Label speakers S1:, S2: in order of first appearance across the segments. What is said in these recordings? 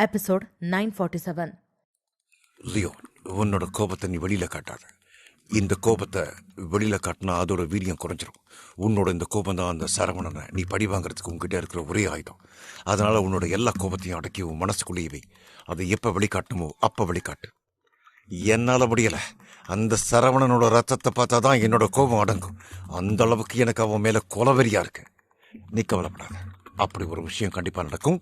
S1: Episode 947.
S2: Leo, உன்னோட கோபத்தை நீ வெளியில காட்டாத. இந்த கோபத்தை வெளியில காட்டினா அதோட வீரியம் குறைஞ்சிரும். உன்னோட இந்த கோபம் தான் அந்த சரவணனை நீ பழி வாங்குறதுக்கு உங்ககிட்ட இருக்கிற ஒரே ஆயுதம். அதனால உன்னோட எல்லா கோபத்தையும் அடக்கி உன் மனசுக்குள்ளேயே வை. அதை எப்ப வெளிக்காட்டணுமோ அப்ப வெளிக்காட்டு. என்னால முடியல. அந்த சரவணனோட ரத்தத்தை பார்த்தா தான் என்னோட கோபம் அடங்கும். அந்த அளவுக்கு எனக்கு அவன் மேல கொலவெறியா இருக்கு. நீ கவலைப்படாத, அப்படி ஒரு விஷயம் கண்டிப்பா நடக்கும்.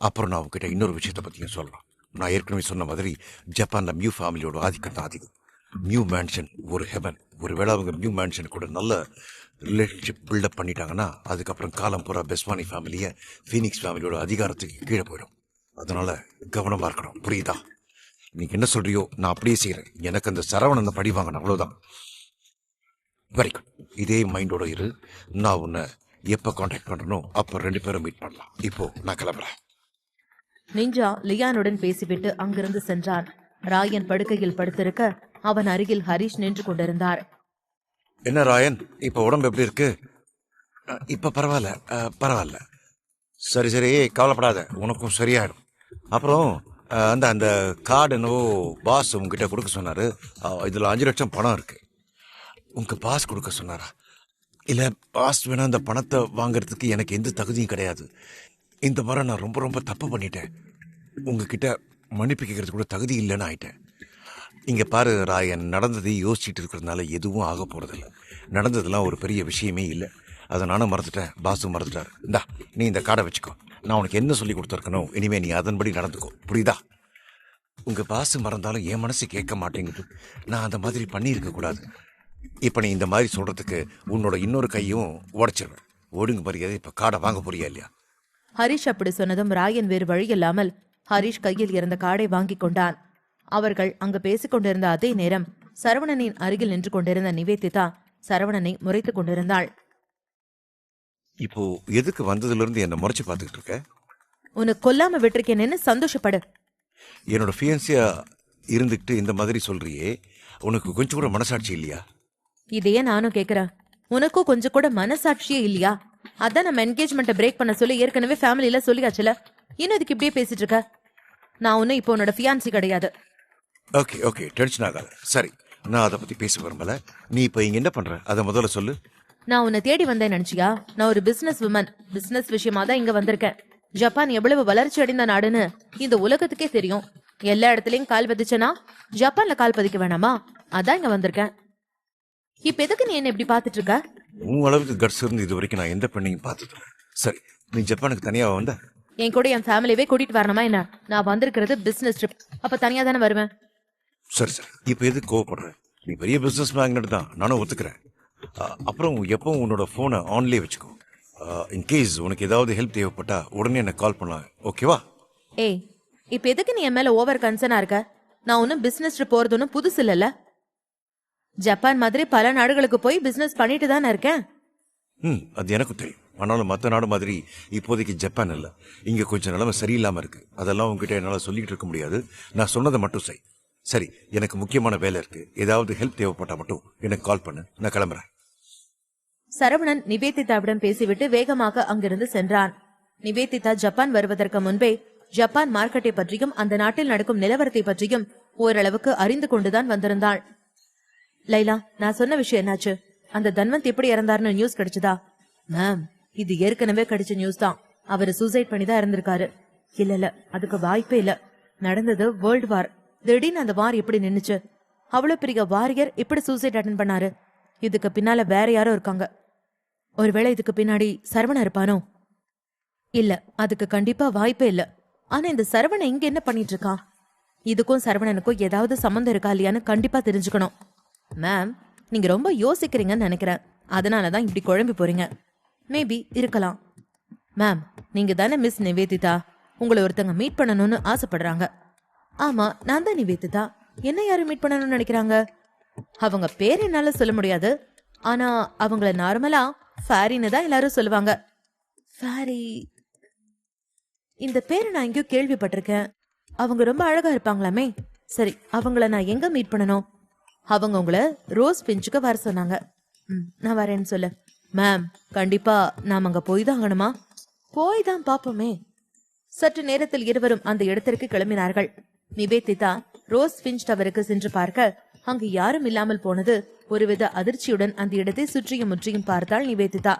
S2: அப்புறம் நான் உங்ககிட்ட இன்னொரு விஷயத்தை பத்தியும் சொல்லலாம். நான் ஏற்கனவே சொன்ன மாதிரி ஜப்பான்ல மியூ ஃபேமிலியோட ஆதிக்கம் தான் அதிகம். மியூ மேன்ஷன் ஒரு ஹெவன். ஒருவேளை அவங்க மியூ மேன்ஷன் கூட நல்ல ரிலேஷன்ஷிப் பில்டப் பண்ணிட்டாங்கன்னா அதுக்கப்புறம் காலம் பூரா பெஸ்வானி ஃபேமிலியை ஃபீனிக்ஸ் ஃபேமிலியோட அதிகாரத்துக்கு கீழே போயிடும். அதனால கவனமா இருக்கணும், புரியுதா? நீங்க என்ன சொல்றியோ நான் அப்படியே செய்யறேன். எனக்கு அந்த சரவணனை படி வாங்கணும், அவ்வளவுதான். Very good. இதே மைண்டோட இரு. நான் உன்னை எப்ப கான்டாக்ட் பண்றனோ அப்ப 2 பேரும் மீட் பண்ணலாம். இப்போ நான் கிளம்புறேன்.
S1: நிஞ்சா லியானுடன் பேசிவிட்டு அங்கிருந்து சென்றான். ராயன் படுக்கையில் படுத்திருக்க அவன் அருகில் ஹரிஷ் நின்று கொண்டிருந்தார்.
S2: என்ன ராயன், இப்ப உடம்பு எப்படி இருக்கு? இப்ப பரவாயில்ல, பரவாயில்ல. சரி சரி, கவலைப்படாத, உனக்கும் சரியாயிடும். அப்புறம் அந்த அந்த கார்டு என்னவோ பாஸ் உங்ககிட்ட கொடுக்க சொன்னாரு. இதுல 5 லட்சம் பணம் இருக்கு. உங்க பாஸ் கொடுக்க சொன்னாரா? இல்ல, பாஸ் வேணா அந்த பணத்தை வாங்கறதுக்கு எனக்கு எந்த தகுதியும் கிடையாது. இந்த முறை நான் ரொம்ப ரொம்ப தப்பு பண்ணிட்டேன். உங்ககிட்ட மன்னிப்பு கேட்கறது கூட தகுதி இல்லைன்னு ஆயிட்டேன். இங்க பாரு ராயன், நடந்ததை யோசிச்சுட்டு இருக்கிறதுனால எதுவும் ஆக போறதில்லை. நடந்ததெல்லாம் ஒரு பெரிய விஷயமே இல்லை. அதை நானும் மறந்துட்டேன், பாஸும் மறந்துட்டாரு. இந்தா, நீ இந்த கார்டை வச்சுக்கோ. நான் உனக்கு என்ன சொல்லி கொடுத்துருக்கணும், இனிமே நீ அதன்படி நடந்துக்கோ, புரியுதா? உங்க பாஸ் மறந்தாலும் என் மனசு கேட்க மாட்டேங்குது. நான் அந்த மாதிரி பண்ணியிருக்க கூடாது. இப்ப நீ இந்த மாதிரி சொல்றதுக்கு உன்னோட இன்னொரு கையும் உடைச்சிருவேன். ஒழுங்கு மரியாதை இப்ப கார்டை வாங்க போறியா இல்லையா?
S1: ஹரிஷ் அப்படி சொன்னதும் ராயன் வேறு வழி இல்லாமல் ஹரிஷ் கையில் இருந்த கார்டை வாங்கி கொண்டான். அவர்கள் அங்கு பேசிக் கொண்டிருந்த அதே நேரம் சரவணனின் அருகில் நின்று கொண்டிருந்த நிவேதிதா சரவணனை முறைத்துக் கொண்டிருந்தாள்.
S2: இப்போ எதுக்கு வந்ததுல இருந்து என்ன முறைச்சு பார்த்துக்கிட்டு இருக்க?
S1: உனக்கு கொல்லாம விட்டுருக்கேன்னு சந்தோஷப்படு.
S2: என்னோட ஃபியன்சியா இருந்துகிட்டு இந்த மாதிரி சொல்றியே, உனக்கு கொஞ்சம் கூட மனசாட்சி இல்லையா?
S1: இதையே நானும் கேக்குறேன். உனக்கும் கொஞ்சம் கூட மனசாட்சியே இல்லையா? அதான் நம்ம என்கேஜ்மெண்ட்டை பிரேக் பண்ண சொல்லி ஏற்கனவே ஃபேமிலியில சொல்லியாச்சுல. இன்னும் இதுக்கு இப்படியே பேசிட்டு இருக்க? நான் ஒன்னும் இப்போ உன்னோட ஃபியான்சி கிடையாது.
S2: ஓகே ஓகே, டென்ஷன் ஆகாத. சரி, நான் அதை பத்தி பேச விரும்பல. நீ இப்ப இங்க என்ன பண்ற, அதை முதல்ல சொல்லு.
S1: நான் உன்னை தேடி வந்தேன் நினைச்சியா? நான் ஒரு பிசினஸ் உமன். பிசினஸ் விஷயமா தான் இங்க வந்திருக்கேன். ஜப்பான் எவ்வளவு வளர்ச்சி அடைந்த நாடுன்னு இந்த உலகத்துக்கே தெரியும். எல்லா இடத்துலயும் கால் பதிச்சனா ஜப்பான்ல கால் பதிக்க வேணாமா? அதான் இங்க வந்திருக்கேன். இப்ப எதுக்கு நீ என்ன இப்படி பாத்துட்டு இருக்க?
S2: உன் அளவுக்கு கட்ஸ் இருந்து இது வரைக்கும் நான் எந்த பெண்ணையும் பார்த்தது. சரி, நீ ஜப்பானுக்கு தனியா வந்த?
S1: என் கூட என் ஃபேமிலியவே கூட்டிட்டு வரணுமா என்ன? நான் வந்திருக்கிறது பிசினஸ் ட்ரிப். அப்ப தனியா தானே வருவேன்.
S2: சரி சரி, இப்ப எதுக்கு கோவப்படுற? நீ பெரிய பிசினஸ் மேக்னட் தான், நானும் ஒத்துக்கிறேன். அப்புறம் எப்பவும் உன்னோட போனை ஆன்லயே வச்சுக்கோ. இன்கேஸ் உனக்கு ஏதாவது ஹெல்ப் தேவைப்பட்டா உடனே எனக்கு கால் பண்ணலாம், ஓகேவா?
S1: ஏய், இப்ப எதுக்கு நீ என் மேல ஓவர் கன்சர்னா இருக்க? நான் ஒன்னும் பிசினஸ் ட்ரிப் போறது ஒன்னும் புதுசு இல்லல்ல. ஜப்பான் மாதிரி பல நாடுகளுக்கு போய் பிசினஸ் பண்ணிட்டு தானே இருக்கேன்.
S2: அது எனக்கு தெரியும். ஆனாலும் மற்ற நாடு மாதிரி இப்போதைக்கு ஜப்பான் இல்ல. இங்க கொஞ்சம் நிலைமை சரியில்லாம இருக்கு. அதெல்லாம் உங்ககிட்ட என்னால சொல்லிட்டு இருக்க முடியாது. நான் சொன்னதை மட்டும் செய். சரி, எனக்கு முக்கியமான வேலை இருக்கு. ஏதாவது ஹெல்ப் தேவைப்பட்டா மட்டும் எனக்கு கால் பண்ணு. நான் கிளம்புறேன்.
S1: சரவணன் நிவேதிதாவிடம் பேசிவிட்டு வேகமாக அங்கிருந்து சென்றான். நிவேதிதா ஜப்பான் வருவதற்கு முன்பே ஜப்பான் மார்க்கெட்டை பற்றியும் அந்த நாட்டில் நடக்கும் நிலவரத்தை பற்றியும் ஓரளவுக்கு அறிந்து கொண்டுதான் வந்திருந்தாள். லைலா, நான் சொன்ன விஷயம் என்னாச்சு? அந்த தன்வந்த் எப்படி இறந்தாருன்னு நியூஸ் கிடைச்சதா? மேம், இது ஏற்கனவே கிடைச்ச நியூஸ் தான். அவரு சூசைட் பண்ணி தான் இறந்திருக்காரு. இல்ல, அதுக்கு வாய்ப்பே இல்ல. நடந்தது வேர்ல்டு வார். திடீர்னு அந்த வார் எப்படி நின்னுச்சு? அவ்வளவு பெரிய வாரியர் எப்படி சூசைட் அட்டன் பண்ணாரு? இதுக்கு பின்னால வேற யாரோ இருக்காங்க. ஒருவேளை இதுக்கு பின்னாடி சரவணன் இருப்பானோ? இல்ல, அதுக்கு கண்டிப்பா வாய்ப்பே இல்ல. ஆனா இந்த சரவணன் இங்க என்ன பண்ணிட்டு இருக்கான்? இதுக்கும் சரவணனுக்கும் ஏதாவது சம்பந்தம் இருக்கா இல்லையான்னு கண்டிப்பா தெரிஞ்சுக்கணும். மேம், நீங்க ரொம்ப யோசிக்கிறீங்கன்னு நினைக்கிறேன். அதனாலதான் இப்படி குழம்பி போறீங்க. மேபி இருக்கலாம். மேம், நீங்க தானே மிஸ் நிவேதிதா. உங்களை ஒருத்தங்க மீட் பண்ணணும்னு ஆசைப்படுறாங்க. ஆமா, நான் தான் நிவேதிதா. என்ன யாரும் மீட் பண்ணணும்னு நினைக்கிறாங்க? அவங்க பேர் என்னால சொல்ல முடியாது. ஆனா அவங்கள நார்மலா ஃபேரின்னு தான் எல்லாரும் சொல்லுவாங்க. ஃபேரி, இந்த பேரை நான் எங்கேயோ கேள்விப்பட்டிருக்கேன். அவங்க ரொம்ப அழகா இருப்பாங்களாமே. சரி, அவங்கள நான் எங்க மீட் பண்ணணும்? அவங்க உங்களை ரோஸ் பிஞ்சுக்கு வர சொன்னாங்க. நான் வரேன்னு சொல்லு. மேம், கண்டிப்பா நாம அங்க போய் தான் ஆகணுமா? போய் தான் பாப்போமே. சற்று நேரத்தில் இருவரும் அந்த இடத்திற்கு கிளம்பினார்கள். நிவேதிதா ரோஸ் ஃபின்ச் டவருக்கு சென்று பார்க்க அங்கு யாரும் இல்லாமல் போனது ஒருவித அதிர்ச்சியுடன் அந்த இடத்தை சுற்றியும் முற்றியும் பார்த்தாள் நிவேதிதா.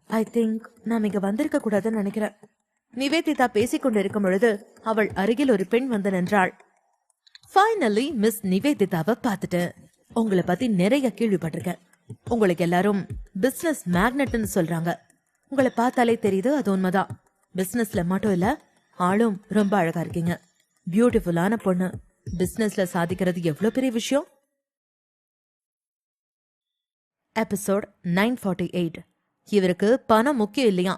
S1: ஐ திங்க் நாம் இங்க வந்திருக்க கூடாதுன்னு நினைக்கிறேன். நிவேதிதா பேசிக் கொண்டிருக்கும் பொழுது அவள் அருகில் ஒரு பெண் வந்து நின்றாள். ஃபைனலி மிஸ் நிவேதிதாவை பார்த்துட்டேன். உங்களை பத்தி நிறைய கேள்விப்பட்டிருக்கேன். உங்களுக்கு எல்லாரும் பிசினஸ் மேக்னட்னு சொல்றாங்க. உங்களை பார்த்தாலே தெரியுது, அது உண்மைதான். பிசினஸ்ல மட்டும் இல்ல, ஆளும் ரொம்ப அழகா இருக்கீங்க. பியூட்டிஃபுல்லான பொண்ணு. பிசினஸ்ல சாதிக்கிறது எவ்வளவு பெரிய விஷயம். எபிசோட் 948. இவருக்கு பணம் முக்கியம் இல்லையா?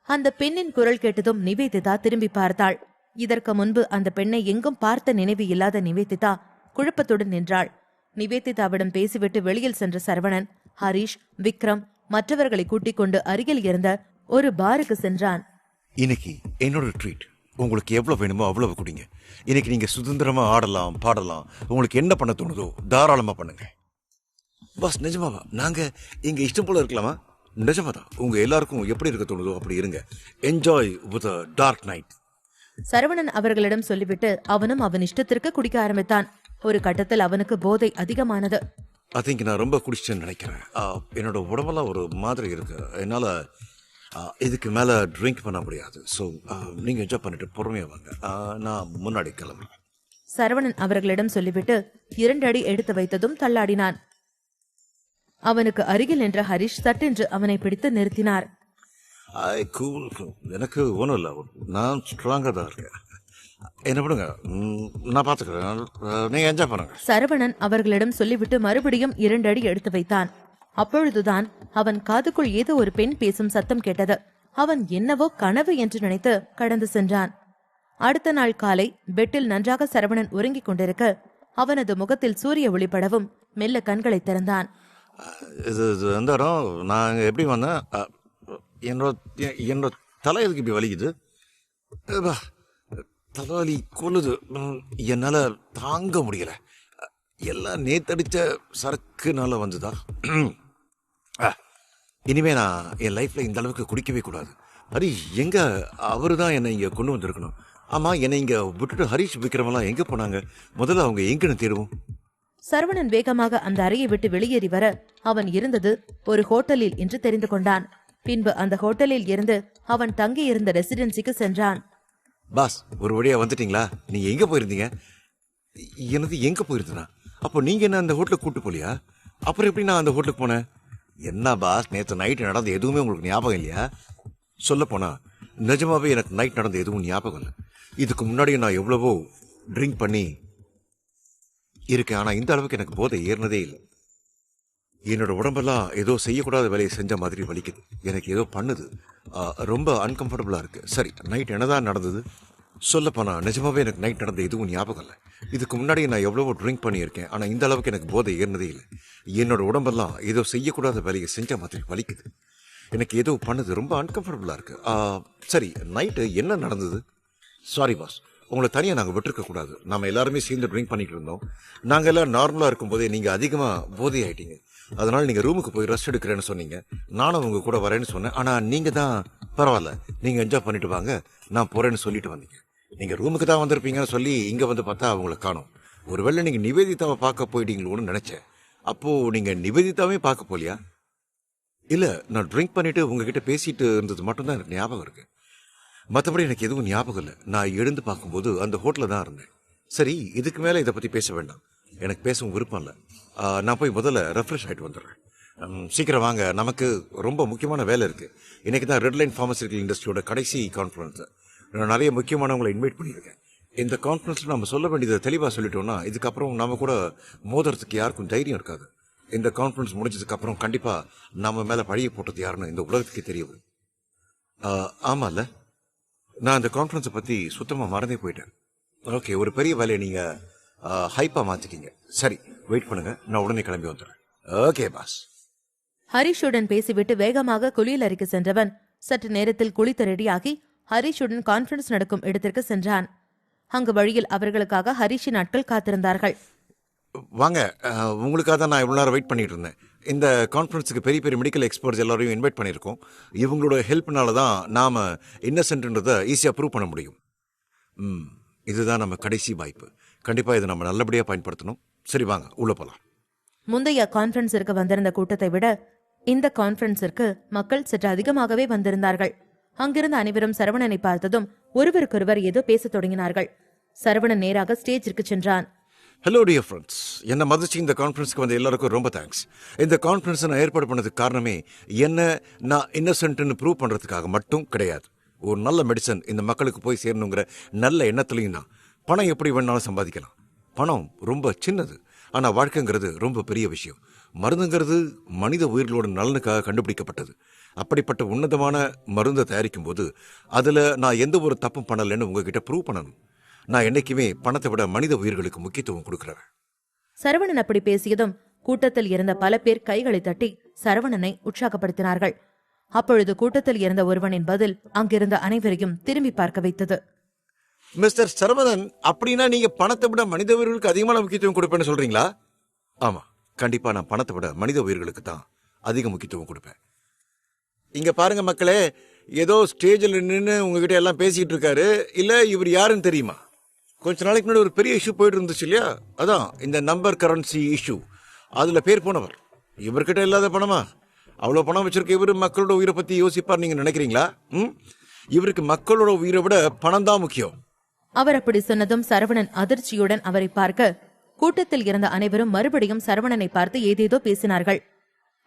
S1: அந்த பெண்ணின் குரல் கேட்டதும் நிவேதிதா திரும்பி பார்த்தாள். இதற்கு முன்பு அந்த பெண்ணை எங்கும் பார்த்த நினைவு இல்லாத நிவேதிதா குழப்பத்துடன் நின்றாள். நிவேதிதாவிடம் பேசிவிட்டு வெளியில் சென்ற சரவணன் ஹரிஷ், விக்ரம் மற்றவர்களை கூட்டிக் கொண்டு அருகில் இருந்த ஒரு பாருக்கு சென்றான்.
S2: இன்னைக்கு என்னோட ட்ரீட். உங்களுக்கு எவ்வளவு வேணுமோ அவ்வளவு குடிங்க. இன்னைக்கு நீங்க சுதந்திரமா ஆடலாம், பாடலாம். உங்களுக்கு என்ன பண்ண தோணுதோ தாராளமா பண்ணுங்க. பாஸ், நிஜமாவா? நாங்க இங்க இஷ்டம் போல இருக்கலாமா? நிஜமாதான். உங்க எல்லாருக்கும் எப்படி இருக்க தோணுதோ அப்படி இருங்க. Enjoy with a dark night.
S1: Saravanan அவர்களிடம் சொல்லிவிட்டு அவனும் அவன் இஷ்டத்திற்கு குடிக்க ஆரம்பித்தான். ஒரு கட்டத்தில் அவனுக்கு போதை அதிகமானது.
S2: அதுக்கு நான் ரொம்ப குடிச்சேன்னு நினைக்கிறேன். என்னோட உடம்பெல்லாம் ஒரு மாதிரி இருக்கு. என்னால இதுக்கு மேல ட்ரிங்க் பண்ண முடியாது. ஸோ நீங்க என்ஜாய் பண்ணிட்டு பொறுமையா வாங்க. நான் முன்னாடி கிளம்புறேன்.
S1: சரவணன் அவர்களிடம் சொல்லிவிட்டு 2 அடி எடுத்து வைத்ததும் தள்ளாடினான். அவனுக்கு அருகில் நின்ற ஹரிஷ் சட்டென்று அவனை பிடித்து நிறுத்தினார்.
S2: எனக்கு ஒன்றும் இல்லை, நான் ஸ்ட்ராங்கா தான் இருக்கேன். என்ன பண்ணுங்க, நான் பாத்துக்கிறேன். நீங்க என்ஜாய் பண்ணுங்க.
S1: சரவணன் அவர்களிடம் சொல்லிவிட்டு மறுபடியும் 2 அடி எடுத்து வைத்தான். அப்பொழுதுதான் அவன் காதுக்குள் ஏதோ ஒரு பெண் பேசும் சத்தம் கேட்டது. அவன் என்னவோ கனவு என்று நினைத்து கடந்து சென்றான். அடுத்த நாள் காலை பெட்டில் நன்றாக சரவணன் உறங்கிக் கொண்டிருக்க அவனது முகத்தில் சூரிய ஒளிபடவும் மெல்ல கண்களை திறந்தான்.
S2: இது எந்த இடம்? நான் எப்படி வந்தேன்? என்னோட தலை எதுக்கு இப்படி வலிக்குது? தலைவலி கொள்ளுது. என்னால தாங்க முடியல. எல்லாம் நேத்தடிச்ச சரக்குனால வந்துதா? இனிமே நான் என் லைஃப்ல இந்த அளவுக்கு குடிக்கவே கூடாது. ஹரிஷ் எங்க? அவரு தான் என்னை இங்க கொண்டு வந்திருக்கணும். ஆமா, என்னை இங்க விட்டுட்டு ஹரிஷ் விக்ரமெல்லாம் எங்க போனாங்க? முதல்ல அவங்க எங்கன்னு தேடுவோம்.
S1: சரவணன் வேகமாக அந்த அறையை விட்டு வெளியேறி வர அவன் இருந்தது ஒரு ஹோட்டலில் என்று தெரிந்து கொண்டான். பின்பு அந்த ஹோட்டலில் இருந்து அவன் தங்கி இருந்த ரெசிடென்சிக்கு சென்றான்.
S2: பாஸ், ஒரு வழியா வந்துட்டீங்களா? நீங்க எங்க போயிருந்தீங்க? எனது எங்க போயிருந்தா? அப்போ நீங்க என்ன அந்த ஹோட்டலுக்கு கூட்டு போலியா? அப்புறம் எப்படி நான் அந்த ஹோட்டலுக்கு போனேன்? என்ன பாஸ், நேற்று நைட் நடந்த எதுவுமே உங்களுக்கு ஞாபகம் இல்லையா? சொல்ல போனா நிஜமாவே எனக்கு நைட் நடந்த எதுவும் ஞாபகம் இல்லை. இதுக்கு முன்னாடி நான் எவ்வளவோ ட்ரிங்க் பண்ணி இருக்கேன், ஆனா இந்த அளவுக்கு எனக்கு போதை ஏறினதே இல்லை. என்னோட உடம்பெல்லாம் ஏதோ செய்யக்கூடாத வேலையை செஞ்ச மாதிரி வலிக்குது. எனக்கு ஏதோ பண்ணுது. ரொம்ப அன்கம்ஃபர்டபுளா இருக்கு. சரி, நைட் என்னதான் நடந்தது? சொல்லப்போனா நிஜமாவே எனக்கு நைட் நடந்த எதுவும் ஞாபகம் இல்லை. இதுக்கு முன்னாடி நான் எவ்வளவோ ட்ரிங்க் பண்ணியிருக்கேன், ஆனா இந்த அளவுக்கு எனக்கு போதை ஏறினதே இல்லை. என்னோட உடம்பெல்லாம் ஏதோ செய்யக்கூடாத வேலையை செஞ்ச மாதிரி வலிக்குது. எனக்கு ஏதோ பண்ணுது. ரொம்ப அன்கம்ஃபர்டபுளா இருக்கு. சரி, நைட்டு என்ன நடந்தது? சாரி பாஸ், உங்களை தனியா நாங்க விட்டுருக்க கூடாது. நாம எல்லாருமே சேர்ந்து ட்ரிங்க் பண்ணிட்டு இருந்தோம். நாங்க எல்லாம் நார்மலா இருக்கும் போதே நீங்க அதிகமா போதை ஆயிட்டீங்க. அதனால நீங்க ரூமுக்கு போய் ரெஸ்ட் எடுக்கிறேன்னு சொன்னீங்க. நானும் உங்க கூட வரேன்னு சொன்னேன். ஆனா நீங்க தான் பரவாயில்ல, நீங்க என்ஜாய் பண்ணிட்டு வாங்க, நான் போறேன்னு சொல்லிட்டு வந்தீங்க. நீங்க ரூமுக்கு தான் வந்திருப்பீங்கன்னு சொல்லி இங்க வந்து பார்த்தா அவங்கள காணோம். ஒருவேளை நீங்க நிவேதிதாவை பார்க்க போயிட்டீங்களோன்னு நினைச்சேன். அப்போ நீங்க நிவேதிதாவே பார்க்க போலியா? இல்ல, நான் ட்ரிங்க் பண்ணிட்டு உங்ககிட்ட பேசிட்டு இருந்தது மட்டும்தான் எனக்கு ஞாபகம் இருக்கு. மற்றபடி எனக்கு எதுவும் ஞாபகம் இல்லை. நான் எழுந்து பார்க்கும்போது அந்த ஹோட்டலில் தான் இருந்தேன். சரி, இதுக்கு மேலே இதை பற்றி பேச வேண்டாம். எனக்கு பேசவும் விருப்பம் இல்லை. நான் போய் முதல்ல ரெஃப்ரெஷ் ஆகிட்டு வந்துடுறேன். சீக்கிரம் வாங்க, நமக்கு ரொம்ப முக்கியமான வேலை இருக்குது. இன்னைக்கு தான் ரெட் லைன் ஃபார்மசிட்டிக்கல் இண்டஸ்ட்ரியோட கடைசி கான்ஃபரன்ஸ். நான் நிறைய முக்கியமானவங்களை இன்வைட் பண்ணியிருக்கேன். இந்த கான்ஃபரன்ஸில் நம்ம சொல்ல வேண்டியதை தெளிவாக சொல்லிட்டோம்னா இதுக்கப்புறம் நம்ம கூட மோதுறதுக்கு யாருக்கும் தைரியம் இருக்காது. இந்த கான்ஃபரன்ஸ் முடிஞ்சதுக்கப்புறம் கண்டிப்பாக நம்ம மேலே பழிய போட்டது யாருன்னு இந்த உலகத்துக்கே தெரியும். ஆமாம்ல, நான் அந்த கான்ஃபரன்ஸை பற்றி சுத்தமாக மறந்தே போயிட்டேன். ஓகே, ஒரு பெரிய வேலையை நீங்கள் ஹைப்பாக மாற்றிட்டீங்க. சரி, வெயிட் பண்ணுங்க, நான் உடனே கிளம்பி வந்துடுறேன். Okay pass.
S1: ஹரிஷுடன் பேசிவிட்டு வேகமாக குளியல் அறைக்கு சென்றவன் சற்று நேரத்தில் குளித்து ரெடியாகி ஹரிஷுடன் கான்ஃபரன்ஸ் நடக்கும் இடத்திற்கு சென்றான். அங்கு வழியில் அவர்களுக்காக ஹரிஷின் ஆட்கள் காத்திருந்தார்கள்.
S2: வாங்க, உங்களுக்காக தான் நான் இவ்வளோ நேரம் வெயிட் பண்ணிட்டு இருந்தேன். இந்த கான்ஃபரன்ஸுக்கு பெரிய பெரிய மெடிக்கல் எக்ஸ்பர்ட்ஸ் எல்லாரையும் இன்வைட் பண்ணியிருக்கோம். இவங்களோட ஹெல்ப்னால தான் நாம் இன்னசென்ட்ன்றதை ஈஸியாக ப்ரூவ் பண்ண முடியும். இதுதான் நம்ம கடைசி வாய்ப்பு. கண்டிப்பாக இதை நம்ம நல்லபடியாக பயன்படுத்தணும். சரி வாங்க உள்ளே போகலாம்.
S1: முந்தைய கான்ஃபரன்ஸிற்கு வந்திருந்த கூட்டத்தை விட இந்த கான்ஃபரன்ஸிற்கு மக்கள் சற்று அதிகமாகவே வந்திருந்தார்கள். அங்கிருந்த அனைவரும் சரவணனை பார்த்ததும் ஒருவருக்கொருவர் ஏதோ பேசத் தொடங்கினார்கள். சரவணன் நேராக ஸ்டேஜிற்கு சென்றான்.
S2: ஹலோ டியர் ஃப்ரெண்ட்ஸ், என்னை மதிச்சு இந்த கான்ஃபரன்ஸ்க்கு வந்த எல்லாருக்கும் ரொம்ப தேங்க்ஸ். இந்த கான்ஃபரன்ஸை நான் ஏற்பாடு பண்ணதுக்கு காரணமே நான் இன்னசென்ட்னு ப்ரூவ் பண்ணுறதுக்காக மட்டும் கிடையாது. ஒரு நல்ல மெடிசன் இந்த மக்களுக்கு போய் சேரணுங்கிற நல்ல எண்ணத்துலையும் தான். பணம் எப்படி வேணாலும் சம்பாதிக்கலாம். பணம் ரொம்ப சின்னது, ஆனால் வாழ்க்கைங்கிறது ரொம்ப பெரிய விஷயம். மருந்துங்கிறது மனித உயிர்களோட நலனுக்காக கண்டுபிடிக்கப்பட்டது. அப்படிப்பட்ட உன்னதமான மருந்தை தயாரிக்கும் போது அதில் நான் எந்த ஒரு தப்பும் பண்ணலைன்னு உங்ககிட்ட ப்ரூவ் பண்ணணும். நான் என்னைக்குமே பணத்தை விட மனித உயிர்களுக்கு முக்கியத்துவம் கொடுக்கிறேன்.
S1: சரவணன் அப்படி பேசியதும் கூட்டத்தில் இருந்த பல பேர் கைகளை தட்டி சரவணனை உற்சாகப்படுத்தினார்கள். அப்பொழுது கூட்டத்தில் இருந்த ஒருவனின் பதில் அங்கிருந்த அனைவரையும் திரும்பி பார்க்க வைத்தது.
S2: மிஸ்டர் சரவணன், அப்படின்னா நீங்க பணத்தை விட மனித உயிர்களுக்கு அதிகமான முக்கியத்துவம் கொடுப்பேன்னு சொல்றீங்களா? ஆமா, கண்டிப்பா நான் பணத்தை விட மனித உயிர்களுக்கு தான் அதிக முக்கியத்துவம் கொடுப்பேன். இங்க பாருங்க மக்களே, ஏதோ ஸ்டேஜில் நின்று உங்ககிட்ட எல்லாம் பேசிட்டு இருக்காரு. இல்ல இவர் யாருன்னு தெரியுமா? கொஞ்ச நாளைக்கு முன்னாடி ஒரு பெரிய இஷ்யூ போயிட்டு இருந்துச்சு இல்லையா? அதான் இந்த நம்பர் கரன்சி இஷ்யூ. அதுல பேர் போனவர். இவர்கிட்ட இல்லாத பணமா? அவ்வளோ பணம் வச்சிருக்க இவர் மக்களோட உயிரை பத்தி யோசிப்பார் நீங்க நினைக்கிறீங்களா? இவருக்கு மக்களோட உயிரை விட பணம் தான் முக்கியம்.
S1: அவர் அப்படி சொன்னதும் சரவணன் அதிர்ச்சியுடன் அவரை பார்க்க கூட்டத்தில் இருந்த அனைவரும் மறுபடியும் சரவணனை பார்த்து ஏதேதோ பேசினார்கள்.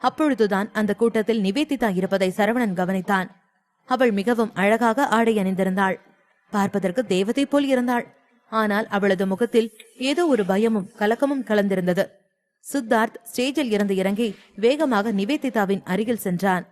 S1: அப்பொழுதுதான் அந்த கூட்டத்தில் நிவேதிதா இருப்பதை சரவணன் கவனித்தான். அவள் மிகவும் அழகாக ஆடை அணிந்திருந்தாள். பார்ப்பதற்கு தேவதை போல் இருந்தாள். ஆனால் அவளது முகத்தில் ஏதோ ஒரு பயமும் கலக்கமும் கலந்திருந்தது. சித்தார்த் ஸ்டேஜில் இருந்து இறங்கி வேகமாக நிவேதிதாவின் அருகில் சென்றான்.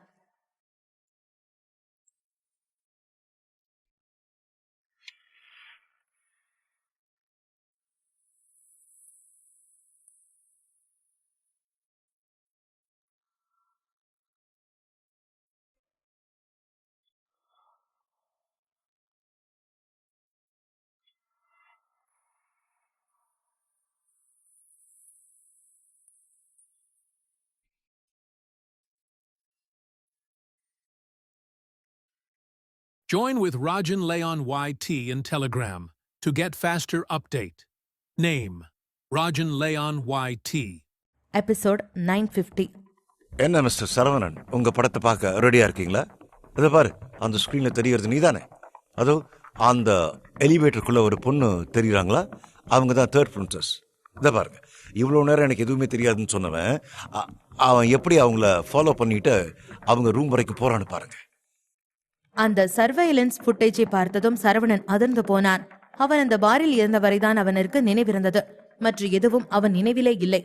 S3: Join with Rajan Leon YT in Telegram to get faster update. Name: Rajan Leon YT.
S1: Episode 950.
S2: என்ன மிஸ்டர் சரவணன், உங்க படத்தை பார்க்க ரெடியா இருக்கீங்களா? இதை பாரு, அந்த ஸ்கிரீன்ல தெரியறது நீதானே? அதோ அந்த எலிவேட்டருக்குள்ள ஒரு பொண்ணு தெரியுறாங்களா? அவங்க தான் தேர்ட் பிரின்சஸ். இதை பாருங்க, இவ்வளோ நேரம் எனக்கு எதுவுமே தெரியாதுன்னு சொன்னவன் அவன் எப்படி அவங்கள ஃபாலோ பண்ணிட்டு அவங்க ரூம் வரைக்கும் போறான்னு பாருங்க.
S1: அந்த சர்வைலன்ஸ் ஃபுட்டேஜை பார்த்ததும் சரவணன் அதிர்ந்து போனான். அவன் அந்த பாரில் இருந்தவரைதான் அவனுக்கு நினைவிருந்தது. மற்ற எதுவும் அவன் நினைவிலே இல்லை.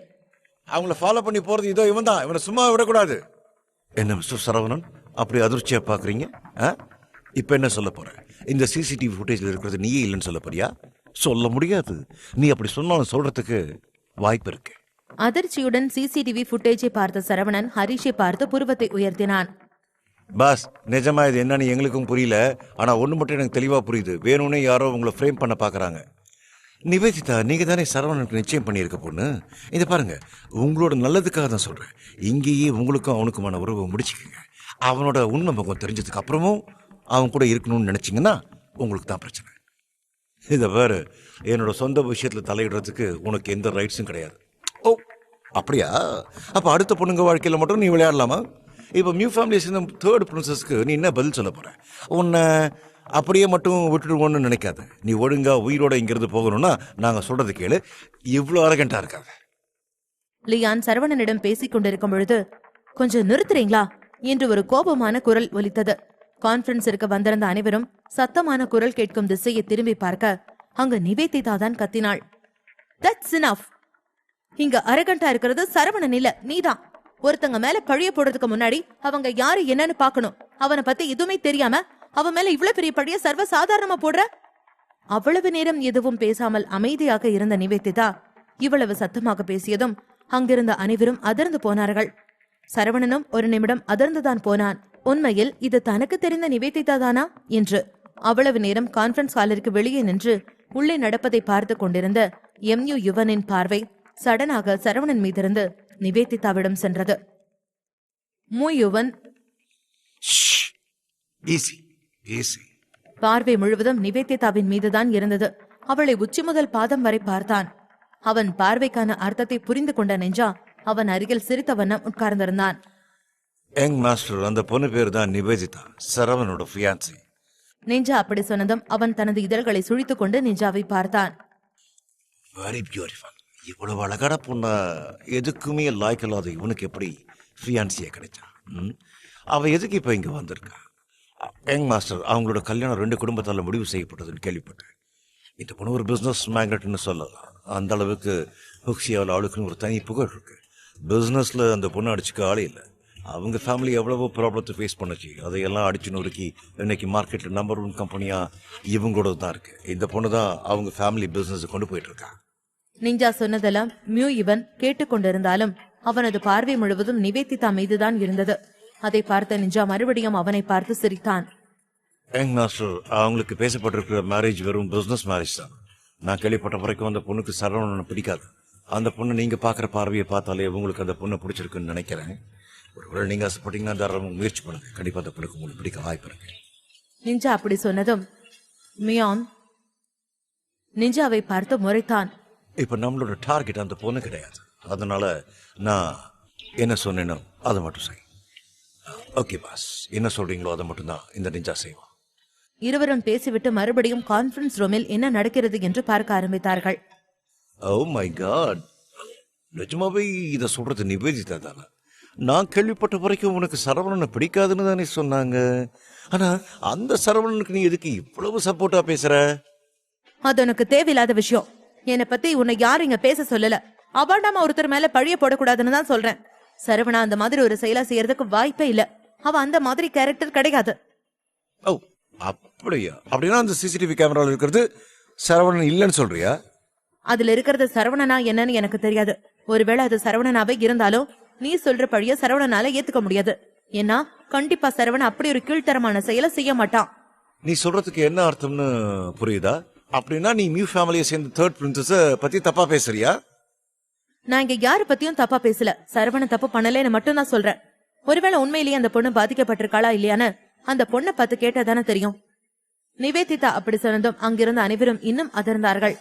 S2: அவங்கள ஃபாலோ பண்ணி போறது இதோ இவன் தான். இவனை சும்மா விடக்கூடாது. என்ன மிஸ்டர் சரவணன், அப்படி அதிர்ச்சியா பாக்குறீங்க? இப்ப என்ன சொல்ல போற? இந்த சிசிடிவி ஃபுட்டேஜ்ல இருக்கிறது நீயே இல்லைன்னு சொல்ல போறியா? சொல்ல முடியாது. நீ அப்படி சொன்னாலும் சொல்றதுக்கு வாய்ப்பு இருக்கு.
S1: அதிர்ச்சியுடன் சிசிடிவி ஃபுட்டேஜை பார்த்த சரவணன் ஹரிஷை பார்த்து புருவத்தை உயர்த்தினான்.
S2: பாஸ், நிஜமா இது என்னன்னு எங்களுக்கும் புரியல. ஆனா ஒண்ணு மட்டும் எனக்கு தெளிவா புரியுது. வேணும்னே யாரோ உங்களை ஃப்ரேம் பண்ண பாக்குறாங்க. நிவேதிதா, நீங்க தானே சரவணனுக்கு நிச்சயம் பண்ணியிருக்க பொண்ணு. இதை பாருங்க, உங்களோட நல்லதுக்காக தான் சொல்றேன். இங்கேயே உங்களுக்கும் அவனுக்குமான உறவை முடிச்சுக்கங்க. அவனோட உண்மை முகம் தெரிஞ்சதுக்கு அப்புறமும் அவன் கூட இருக்கணும்னு நினைச்சிங்கன்னா உங்களுக்கு தான் பிரச்சனை. இதை வேறு என்னோட சொந்த விஷயத்துல தலையிடுறதுக்கு உனக்கு எந்த ரைட்ஸும் கிடையாது. ஓ அப்படியா? அப்ப அடுத்த பொண்ணுங்க வாழ்க்கையில மட்டும் நீ விளையாடலாமா? இப்போ நியூ ஃபேமிலி சேர்ந்த தேர்ட் பிரின்சஸ்க்கு நீ என்ன பதில் சொல்ல போற? உன்னை அப்படியே மட்டும் விட்டுடுவோன்னு நினைக்காத. நீ ஒழுங்கா உயிரோட இங்கிருந்து போகணும்னா நாங்க சொல்றது கேளு. இவ்வளோ அரகண்டா இருக்காது.
S1: லியான் சரவணனிடம் பேசிக் கொண்டிருக்கும் பொழுது, கொஞ்சம் நிறுத்துறீங்களா என்று ஒரு கோபமான குரல் ஒலித்தது. கான்ஃபரன்ஸிற்கு வந்திருந்த அனைவரும் சத்தமான குரல் கேட்கும் திசையை திரும்பி பார்க்க அங்க நிவேதிதா தான் கத்தினாள். That's enough. இங்க அரகண்டா இருக்கிறது சரவணன் இல்ல, நீதான். ஒருத்தங்க மேல பழிய போடுறதுக்கு முன்னாடி அவங்க யாரு என்னன்னு பாக்கணும். அவனை பத்தி எதுவுமே தெரியாம அவன் மேல இவ்வளவு பெரிய பழிய சர்வ சாதாரணமா போடுற. அவ்வளவு நேரம் எதுவும் பேசாமல் அமைதியாக இருந்த நிவேதிதா இவ்வளவு சத்தமாக பேசியதும் அங்கிருந்த அனைவரும் அதிர்ந்து போனார்கள். சரவணனும் ஒரு நிமிடம் அதிர்ந்துதான் போனான். உண்மையில் இது தனக்கு தெரிந்த நிவேதிதா தானா என்று. அவ்வளவு நேரம் கான்ஃபரன்ஸ் ஹாலிற்கு வெளியே நின்று உள்ளே நடப்பதை பார்த்து கொண்டிருந்த MU யுவனின் பார்வை சடனாக சரவணன் மீதிருந்து நிவேதிதாவிடம் சென்றது. மூயுவன்
S2: ஈஸி ஈஸி.
S1: பார்வை முழுவதும் நிவேதிதாவின் மீதுதான் இருந்தது. அவளை உச்சி முதல் பாதம் வரை பார்த்தான். அவன் பார்வைக்கான அர்த்தத்தை புரிந்து கொண்ட நெஞ்சா அவன் அருகில் சிரித்த வண்ணம் உட்கார்ந்திருந்தான்.
S2: யங் மாஸ்டர், அந்த பொண்ணு பேர் தான் நிவேதிதா, சரவணனோட ஃபியான்சி.
S1: நெஞ்சா அப்படி சொன்னதும் அவன் தனது இதழ்களை சுழித்துக் கொண்டு நெஞ்சாவை பார்த்தான்.
S2: Very beautiful. இவ்வளவு அழகான பொண்ண எதுக்குமே லாய்க்கலாத இவனுக்கு எப்படி ஃபியான்சியா கிடைச்சா? அவ எதுக்கு இப்ப இங்க வந்திருக்கா? யங் மாஸ்டர், அவங்களோட கல்யாணம் 2 குடும்பத்தால முடிவு செய்யப்பட்டதுன்னு கேள்விப்பட்டேன். இந்த பொண்ணு ஒரு பிசினஸ் மேக்னட்னு சொல்லலாம். அந்த அளவுக்கு ஹுக்ஸியாவில் ஆளுக்குன்னு ஒரு தனி புகழ் இருக்கு. பிசினஸ்ல அந்த பொண்ணு அடிச்சுக்க ஆளே இல்லை. அவங்க ஃபேமிலி எவ்வளவோ ப்ராப்ளத்தை ஃபேஸ் பண்ணுச்சு. அதையெல்லாம் அடிச்சு நொறுக்கி இன்னைக்கு மார்க்கெட்ல நம்பர் 1 கம்பெனியா இவங்களோட தான் இருக்கு. இந்த பொண்ணு தான் அவங்க ஃபேமிலி பிசினஸ் கொண்டு போயிட்டு இருக்கா.
S1: நிஞ்சா சொன்னதெல்லாம் மியூ இவன் கேட்டுக்கொண்டிருந்தாலும் அவனது பார்வை முழுவதும் நிவேதிதா மீதுதான் இருந்தது. அதை பார்த்த நிஞ்சா மறுபடியும் அவனை பார்த்து சிரித்தான்.
S2: யங் மாஸ்டர், அவங்களுக்கு பேசப்பட்டிருக்கிற மேரேஜ் வெறும் பிசினஸ் மேரேஜ் தான். நான் கேள்விப்பட்ட வரைக்கும் அந்த பொண்ணுக்கு சரவணனை பிடிக்காது. அந்த பொண்ணு நீங்க பாக்குற பார்வையை பார்த்தாலே உங்களுக்கு அந்த பொண்ணை பிடிச்சிருக்குன்னு நினைக்கிறேன். ஒருவேளை நீங்க ஆசைப்பட்டீங்கன்னா தாராளமாக முயற்சி பண்ணுங்க. கண்டிப்பா அந்த பொண்ணுக்கு உங்களுக்கு பிடிக்க வாய்ப்பு இருக்கு.
S1: நிஞ்சா அப்படி சொன்னதும் மியான் நிஞ்சாவை பார்த்து முறைத்தான்.
S2: இப்ப நம்மளோட டார்கெட் அந்த பொண்ணு கிடையாது. அதனால நான் என்ன சொன்னேனோ அதை மட்டும் செய். ஓகே பாஸ், என்ன சொல்றீங்களோ அதை மட்டும் தான் இந்த நிஞ்சா செய்வோம்.
S1: இருவரும் பேசிவிட்டு மறுபடியும் கான்ஃபரன்ஸ் ரூமில் என்ன நடக்கிறது என்று பார்க்க ஆரம்பித்தார்கள்.
S2: ஓ மை காட், நிஜமாவே இதை சொல்றது நிவேதிதா தானே? நான் கேள்விப்பட்ட வரைக்கும் உனக்கு சரவணனை பிடிக்காதுன்னு தானே சொன்னாங்க. ஆனா அந்த சரவணனுக்கு நீ எதுக்கு இவ்வளவு சப்போர்ட்டா பேசுற?
S1: அது உனக்கு தேவையில்லாத விஷயம். என்னை பத்தி உன்னை யாரும் இங்க பேச சொல்லல. அபாண்டமா ஒருத்தர் மேல பழிய போடக்கூடாதுன்னு தான் சொல்றேன். சரவணா அந்த மாதிரி ஒரு செயலா செய்யறதுக்கு வாய்ப்பே இல்ல. அவ அந்த மாதிரி கேரக்டர் கிடையாது.
S2: ஓ அப்படியா? அப்படின்னா அந்த சிசிடிவி கேமரால இருக்கிறது சரவணன் இல்லைன்னு சொல்றியா?
S1: அதுல இருக்கிறது சரவணனா என்னன்னு எனக்கு தெரியாது. ஒருவேளை அது சரவணனாவே இருந்தாலும் நீ சொல்ற பழிய சரவணனால ஏத்துக்க முடியாது. ஏன்னா கண்டிப்பா சரவணன் அப்படி ஒரு கீழ்த்தரமான செயலை செய்ய மாட்டான்.
S2: நீ சொல்றதுக்கு என்ன அர்த்தம்னு புரியுதா? அப்படின்னா நீ மியூ ஃபேமிலியை சேர்ந்த 3rd பிரின்சஸ பத்தி தப்பா பேசுறியா?
S1: நான் இங்க யாரு பத்தியும் தப்பா பேசல. சரவணன் தப்பு பண்ணலன்னு மட்டும் தான் சொல்றேன். ஒருவேளை உண்மையிலேயே அந்த பொண்ணு பாதிக்கப்பட்டிருக்காளா இல்லையான்னு அந்த பொண்ணை பார்த்து கேட்டதானே தெரியும். நிவேதிதா அப்படி சொன்னதும் அங்கிருந்த அனைவரும் இன்னும் அதிர்ந்தார்கள்.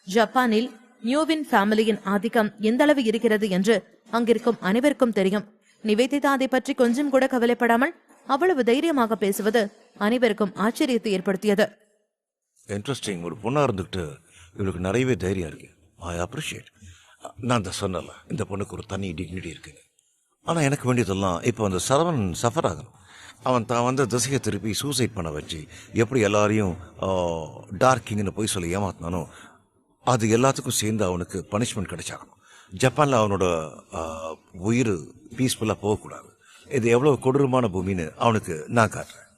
S1: ஜப்பானில் நியூவின் ஃபேமிலியின் ஆதிக்கம் எந்த அளவு இருக்கிறது என்று அங்கிருக்கும் அனைவருக்கும் தெரியும். நிவேதிதா அதை பற்றி கொஞ்சம் கூட கவலைப்படாமல் அவ்வளவு தைரியமாக பேசுவது அனைவருக்கும் ஆச்சரியத்தை ஏற்படுத்தியது.
S2: இன்ட்ரெஸ்டிங். ஒரு பொண்ணா இருந்துகிட்டு இவளுக்கு நிறையவே தைரியம் இருக்கு. I appreciate. நான் தான் சொன்னல, இந்த பொண்ணுக்கு ஒரு தனி டிக்னிட்டி இருக்குங்க. ஆனா எனக்கு வேண்டியதெல்லாம் இப்போ அந்த சரவணன் சஃபர் ஆகணும். அவன் தான் வந்து திசையை திருப்பி சூசைட் பண்ண வச்சு எப்படி எல்லாரையும் டார்க்கிங்னு போய் சொல்லி ஏமாத்தினானோ அது எல்லாத்துக்கும் சேர்ந்து அவனுக்கு பனிஷ்மெண்ட் கிடைச்சாகணும். ஜப்பான்ல அவனோட உயிர் பீஸ்ஃபுல்லா போகக்கூடாது. இது எவ்வளவு கொடூரமான பூமின்னு அவனுக்கு நான் காட்டுறேன்.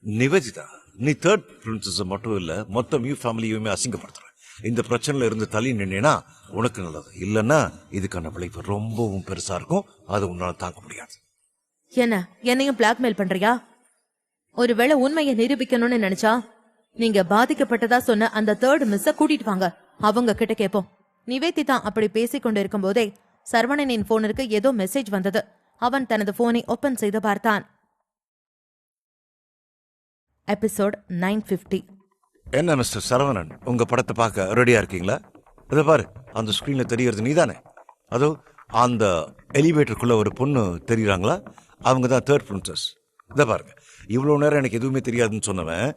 S2: நிவேதிதா, நீ 3rd பிரின்சஸ் மட்டும் இல்ல, மொத்த மியூ ஃபேமிலியுமே அசிங்கப்படுத்துற. இந்த பிரச்சனையில இருந்து தள்ளி நின்னா உனக்கு நல்லது. இல்லைன்னா இதுக்கான விளைவு ரொம்பவும் பெருசா இருக்கும். அது உன்னால தாங்க முடியாது.
S1: என்ன என்னையும் பிளாக்மெயில் பண்றியா? ஒருவேளை உண்மையை நிரூபிக்கணும்னு நினைச்சா நீங்க பாதிக்கப்பட்டதா சொன்ன அந்த 3rd மிஸ்ஸ கூட்டிட்டு வாங்க, அவங்க கிட்ட கேட்போம். நிவேதிதா அப்படி பேசிக் கொண்டு இருக்கும் போதே சரவணனின் போனிற்கு ஏதோ மெசேஜ் வந்தது. அவன் தனது போனை ஓபன் செய்து பார்த்தான். எபிசோட் 950.
S2: என்ன மிஸ்டர் சரவணன், உங்க படத்தை பார்க்க ரெடியா இருக்கீங்களா? இதை பாரு, அந்த ஸ்கிரீன்ல தெரியறது நீதானே? அதோ அந்த எலிவேட்டருக்குள்ள ஒரு பொண்ணு தெரியுறாங்களா? அவங்க தான் 3rd பிரின்சஸ். இதை பாருங்க, இவ்வளவு நேரம் எனக்கு எதுவுமே தெரியாதுன்னு சொன்னவன்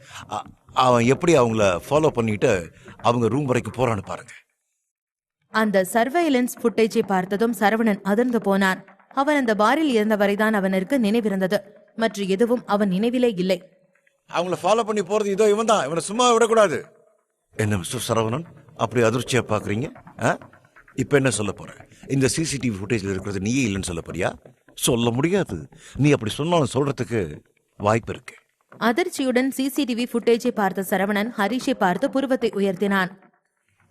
S2: அவன் எப்படி அவங்கள ஃபாலோ பண்ணிட்டு அவங்க ரூம் வரைக்கும் போறான்னு பாருங்க.
S1: அந்த சர்வைலன்ஸ் ஃபுட்டேஜை பார்த்ததும் சரவணன் அதிர்ந்து போனான். அவன் அந்த பாரில் இருந்தவரைதான் அவனுக்கு நினைவிருந்தது. மற்ற எதுவும் அவன் நினைவிலே இல்லை.
S2: அவங்கள ஃபாலோ பண்ணி போறது இதோ இவன் தான். இவனை சும்மா விடக்கூடாது. என்ன மிஸ்டர் சரவணன், அப்படி அதிர்ச்சியா பாக்குறீங்க? இப்ப என்ன சொல்ல போற? இந்த சிசிடிவி ஃபுட்டேஜ்ல இருக்கிறது நீயே இல்லைன்னு சொல்ல போறியா? சொல்ல முடியாது. நீ அப்படி சொன்னாலும் சொல்றதுக்கு வாய்ப்பு இருக்கு.
S1: அதிர்ச்சியுடன் சிசிடிவி ஃபுட்டேஜை பார்த்த சரவணன் ஹரிஷை பார்த்து புருவத்தை உயர்த்தினான்.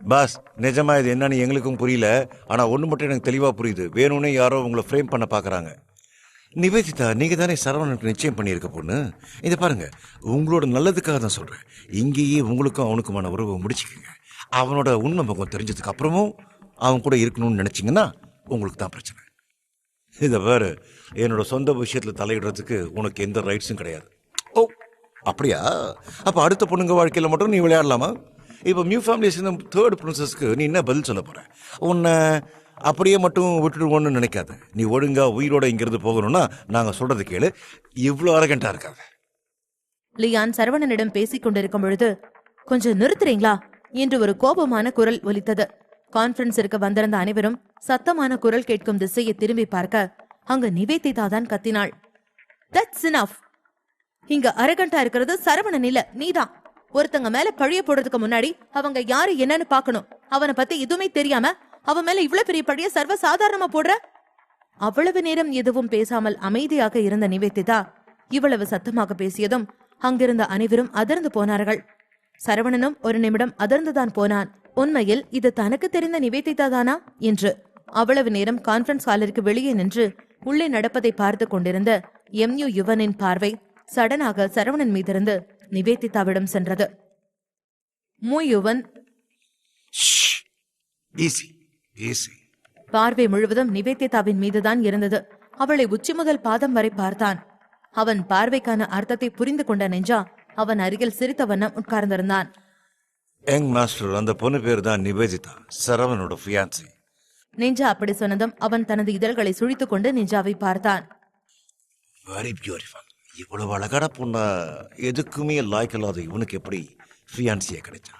S2: பாஸ், நிஜமா இது என்னன்னு எங்களுக்கும் புரியல. ஆனா ஒண்ணு மட்டும் எனக்கு தெளிவா புரியுது. வேணும்னே யாரோ உங்களை ஃப்ரேம் பண்ண பாக்குறாங்க. நிவேதிதா, நீங்க தானே சரவணனுக்கு நிச்சயம் பண்ணியிருக்க பொண்ணு. இதை பாருங்க, உங்களோட நல்லதுக்காக தான் சொல்றேன். இங்கேயே உங்களுக்கும் அவனுக்குமான உறவை முடிச்சுக்கங்க. அவனோட உண்மை முகம் தெரிஞ்சதுக்கு அப்புறமும் அவன் கூட இருக்கணும்னு நினைச்சீங்கன்னா உங்களுக்கு தான் பிரச்சனை. இதை வேறு என்னோட சொந்த விஷயத்துல தலையிடுறதுக்கு உனக்கு எந்த ரைட்ஸும் கிடையாது. ஓ அப்படியா? அப்ப அடுத்த பொண்ணுங்க வாழ்க்கையில மட்டும் நீ விளையாடலாமா? இப்போ நியூ ஃபேமிலி சேர்ந்த தேர்ட் பிரின்சஸ்க்கு நீ என்ன பதில் சொல்ல போற? உன்னை அப்படியே மட்டும் விட்டுடுவோன்னு நினைக்காத. நீ ஒழுங்கா உயிரோட இங்கிருந்து போகணும்னா நாங்க சொல்றது கேளு. இவ்வளோ அரகண்டா இருக்காத.
S1: லியான் சரவணனிடம் பேசிக் கொண்டிருக்கும் பொழுது, கொஞ்சம் நிறுத்துறீங்களா என்று ஒரு கோபமான குரல் ஒலித்தது. கான்பரன்ஸிற்கு வந்திருந்த அனைவரும் சத்தமான குரல் கேட்கும் திசையை திரும்பி பார்க்க அங்க நிவேதிதா தான் கத்தினாள். That's enough. இங்க அரகண்டா இருக்கிறது சரவணன் இல்ல, நீதான். ஒருத்தங்க மேல பழிய போடுறதுக்கு முன்னாடி அவங்க யாரு என்னன்னு பாக்கணும். அவனை பத்தி எதுவுமே தெரியாம அவன் மேல இவ்வளவு பெரிய பழிய சர்வ சாதாரணமா போடுற. அவ்வளவு நேரம் எதுவும் பேசாமல் அமைதியாக இருந்த நிவேதிதா இவ்வளவு சத்தமாக பேசியதும் அங்கிருந்த அனைவரும் அதிர்ந்து போனார்கள். சரவணனும் ஒரு நிமிடம் அதிர்ந்துதான் போனான். உண்மையில் இது தனக்கு தெரிந்த நிவேதிதா தானா என்று. அவ்வளவு நேரம் கான்பரன்ஸ் ஹாலிற்கு வெளியே நின்று உள்ளே நடப்பதை பார்த்து கொண்டிருந்த MU யுவனின் பார்வை சடனாக சரவணன் மீதிருந்து நிவேதிதாவிடம் சென்றது. யுவன் பார்வை முழுவதும் நிவேதிதாவின் மீதுதான் இருந்தது. அவளை உச்சி முதல் பாதம் வரை பார்த்தான். அவன் பார்வைக்கான அர்த்தத்தை புரிந்து கொண்ட நெஞ்சா அவன் அருகில் சிரித்த வண்ணம் உட்கார்ந்திருந்தான்.
S2: யங் மாஸ்டர், அந்த பொண்ணு பேர் தான் நிவேதிதா, சரவணனோட ஃபியான்சி.
S1: நெஞ்சா அப்படி சொன்னதும் அவன் தனது இதழ்களை சுழித்துக் கொண்டு நெஞ்சாவை பார்த்தான்.
S2: Very beautiful. இவ்வளவு அழகான பொண்ண எதுக்குமே லாய்க்கலாத இவனுக்கு எப்படி ஃபியான்சியா கிடைச்சா?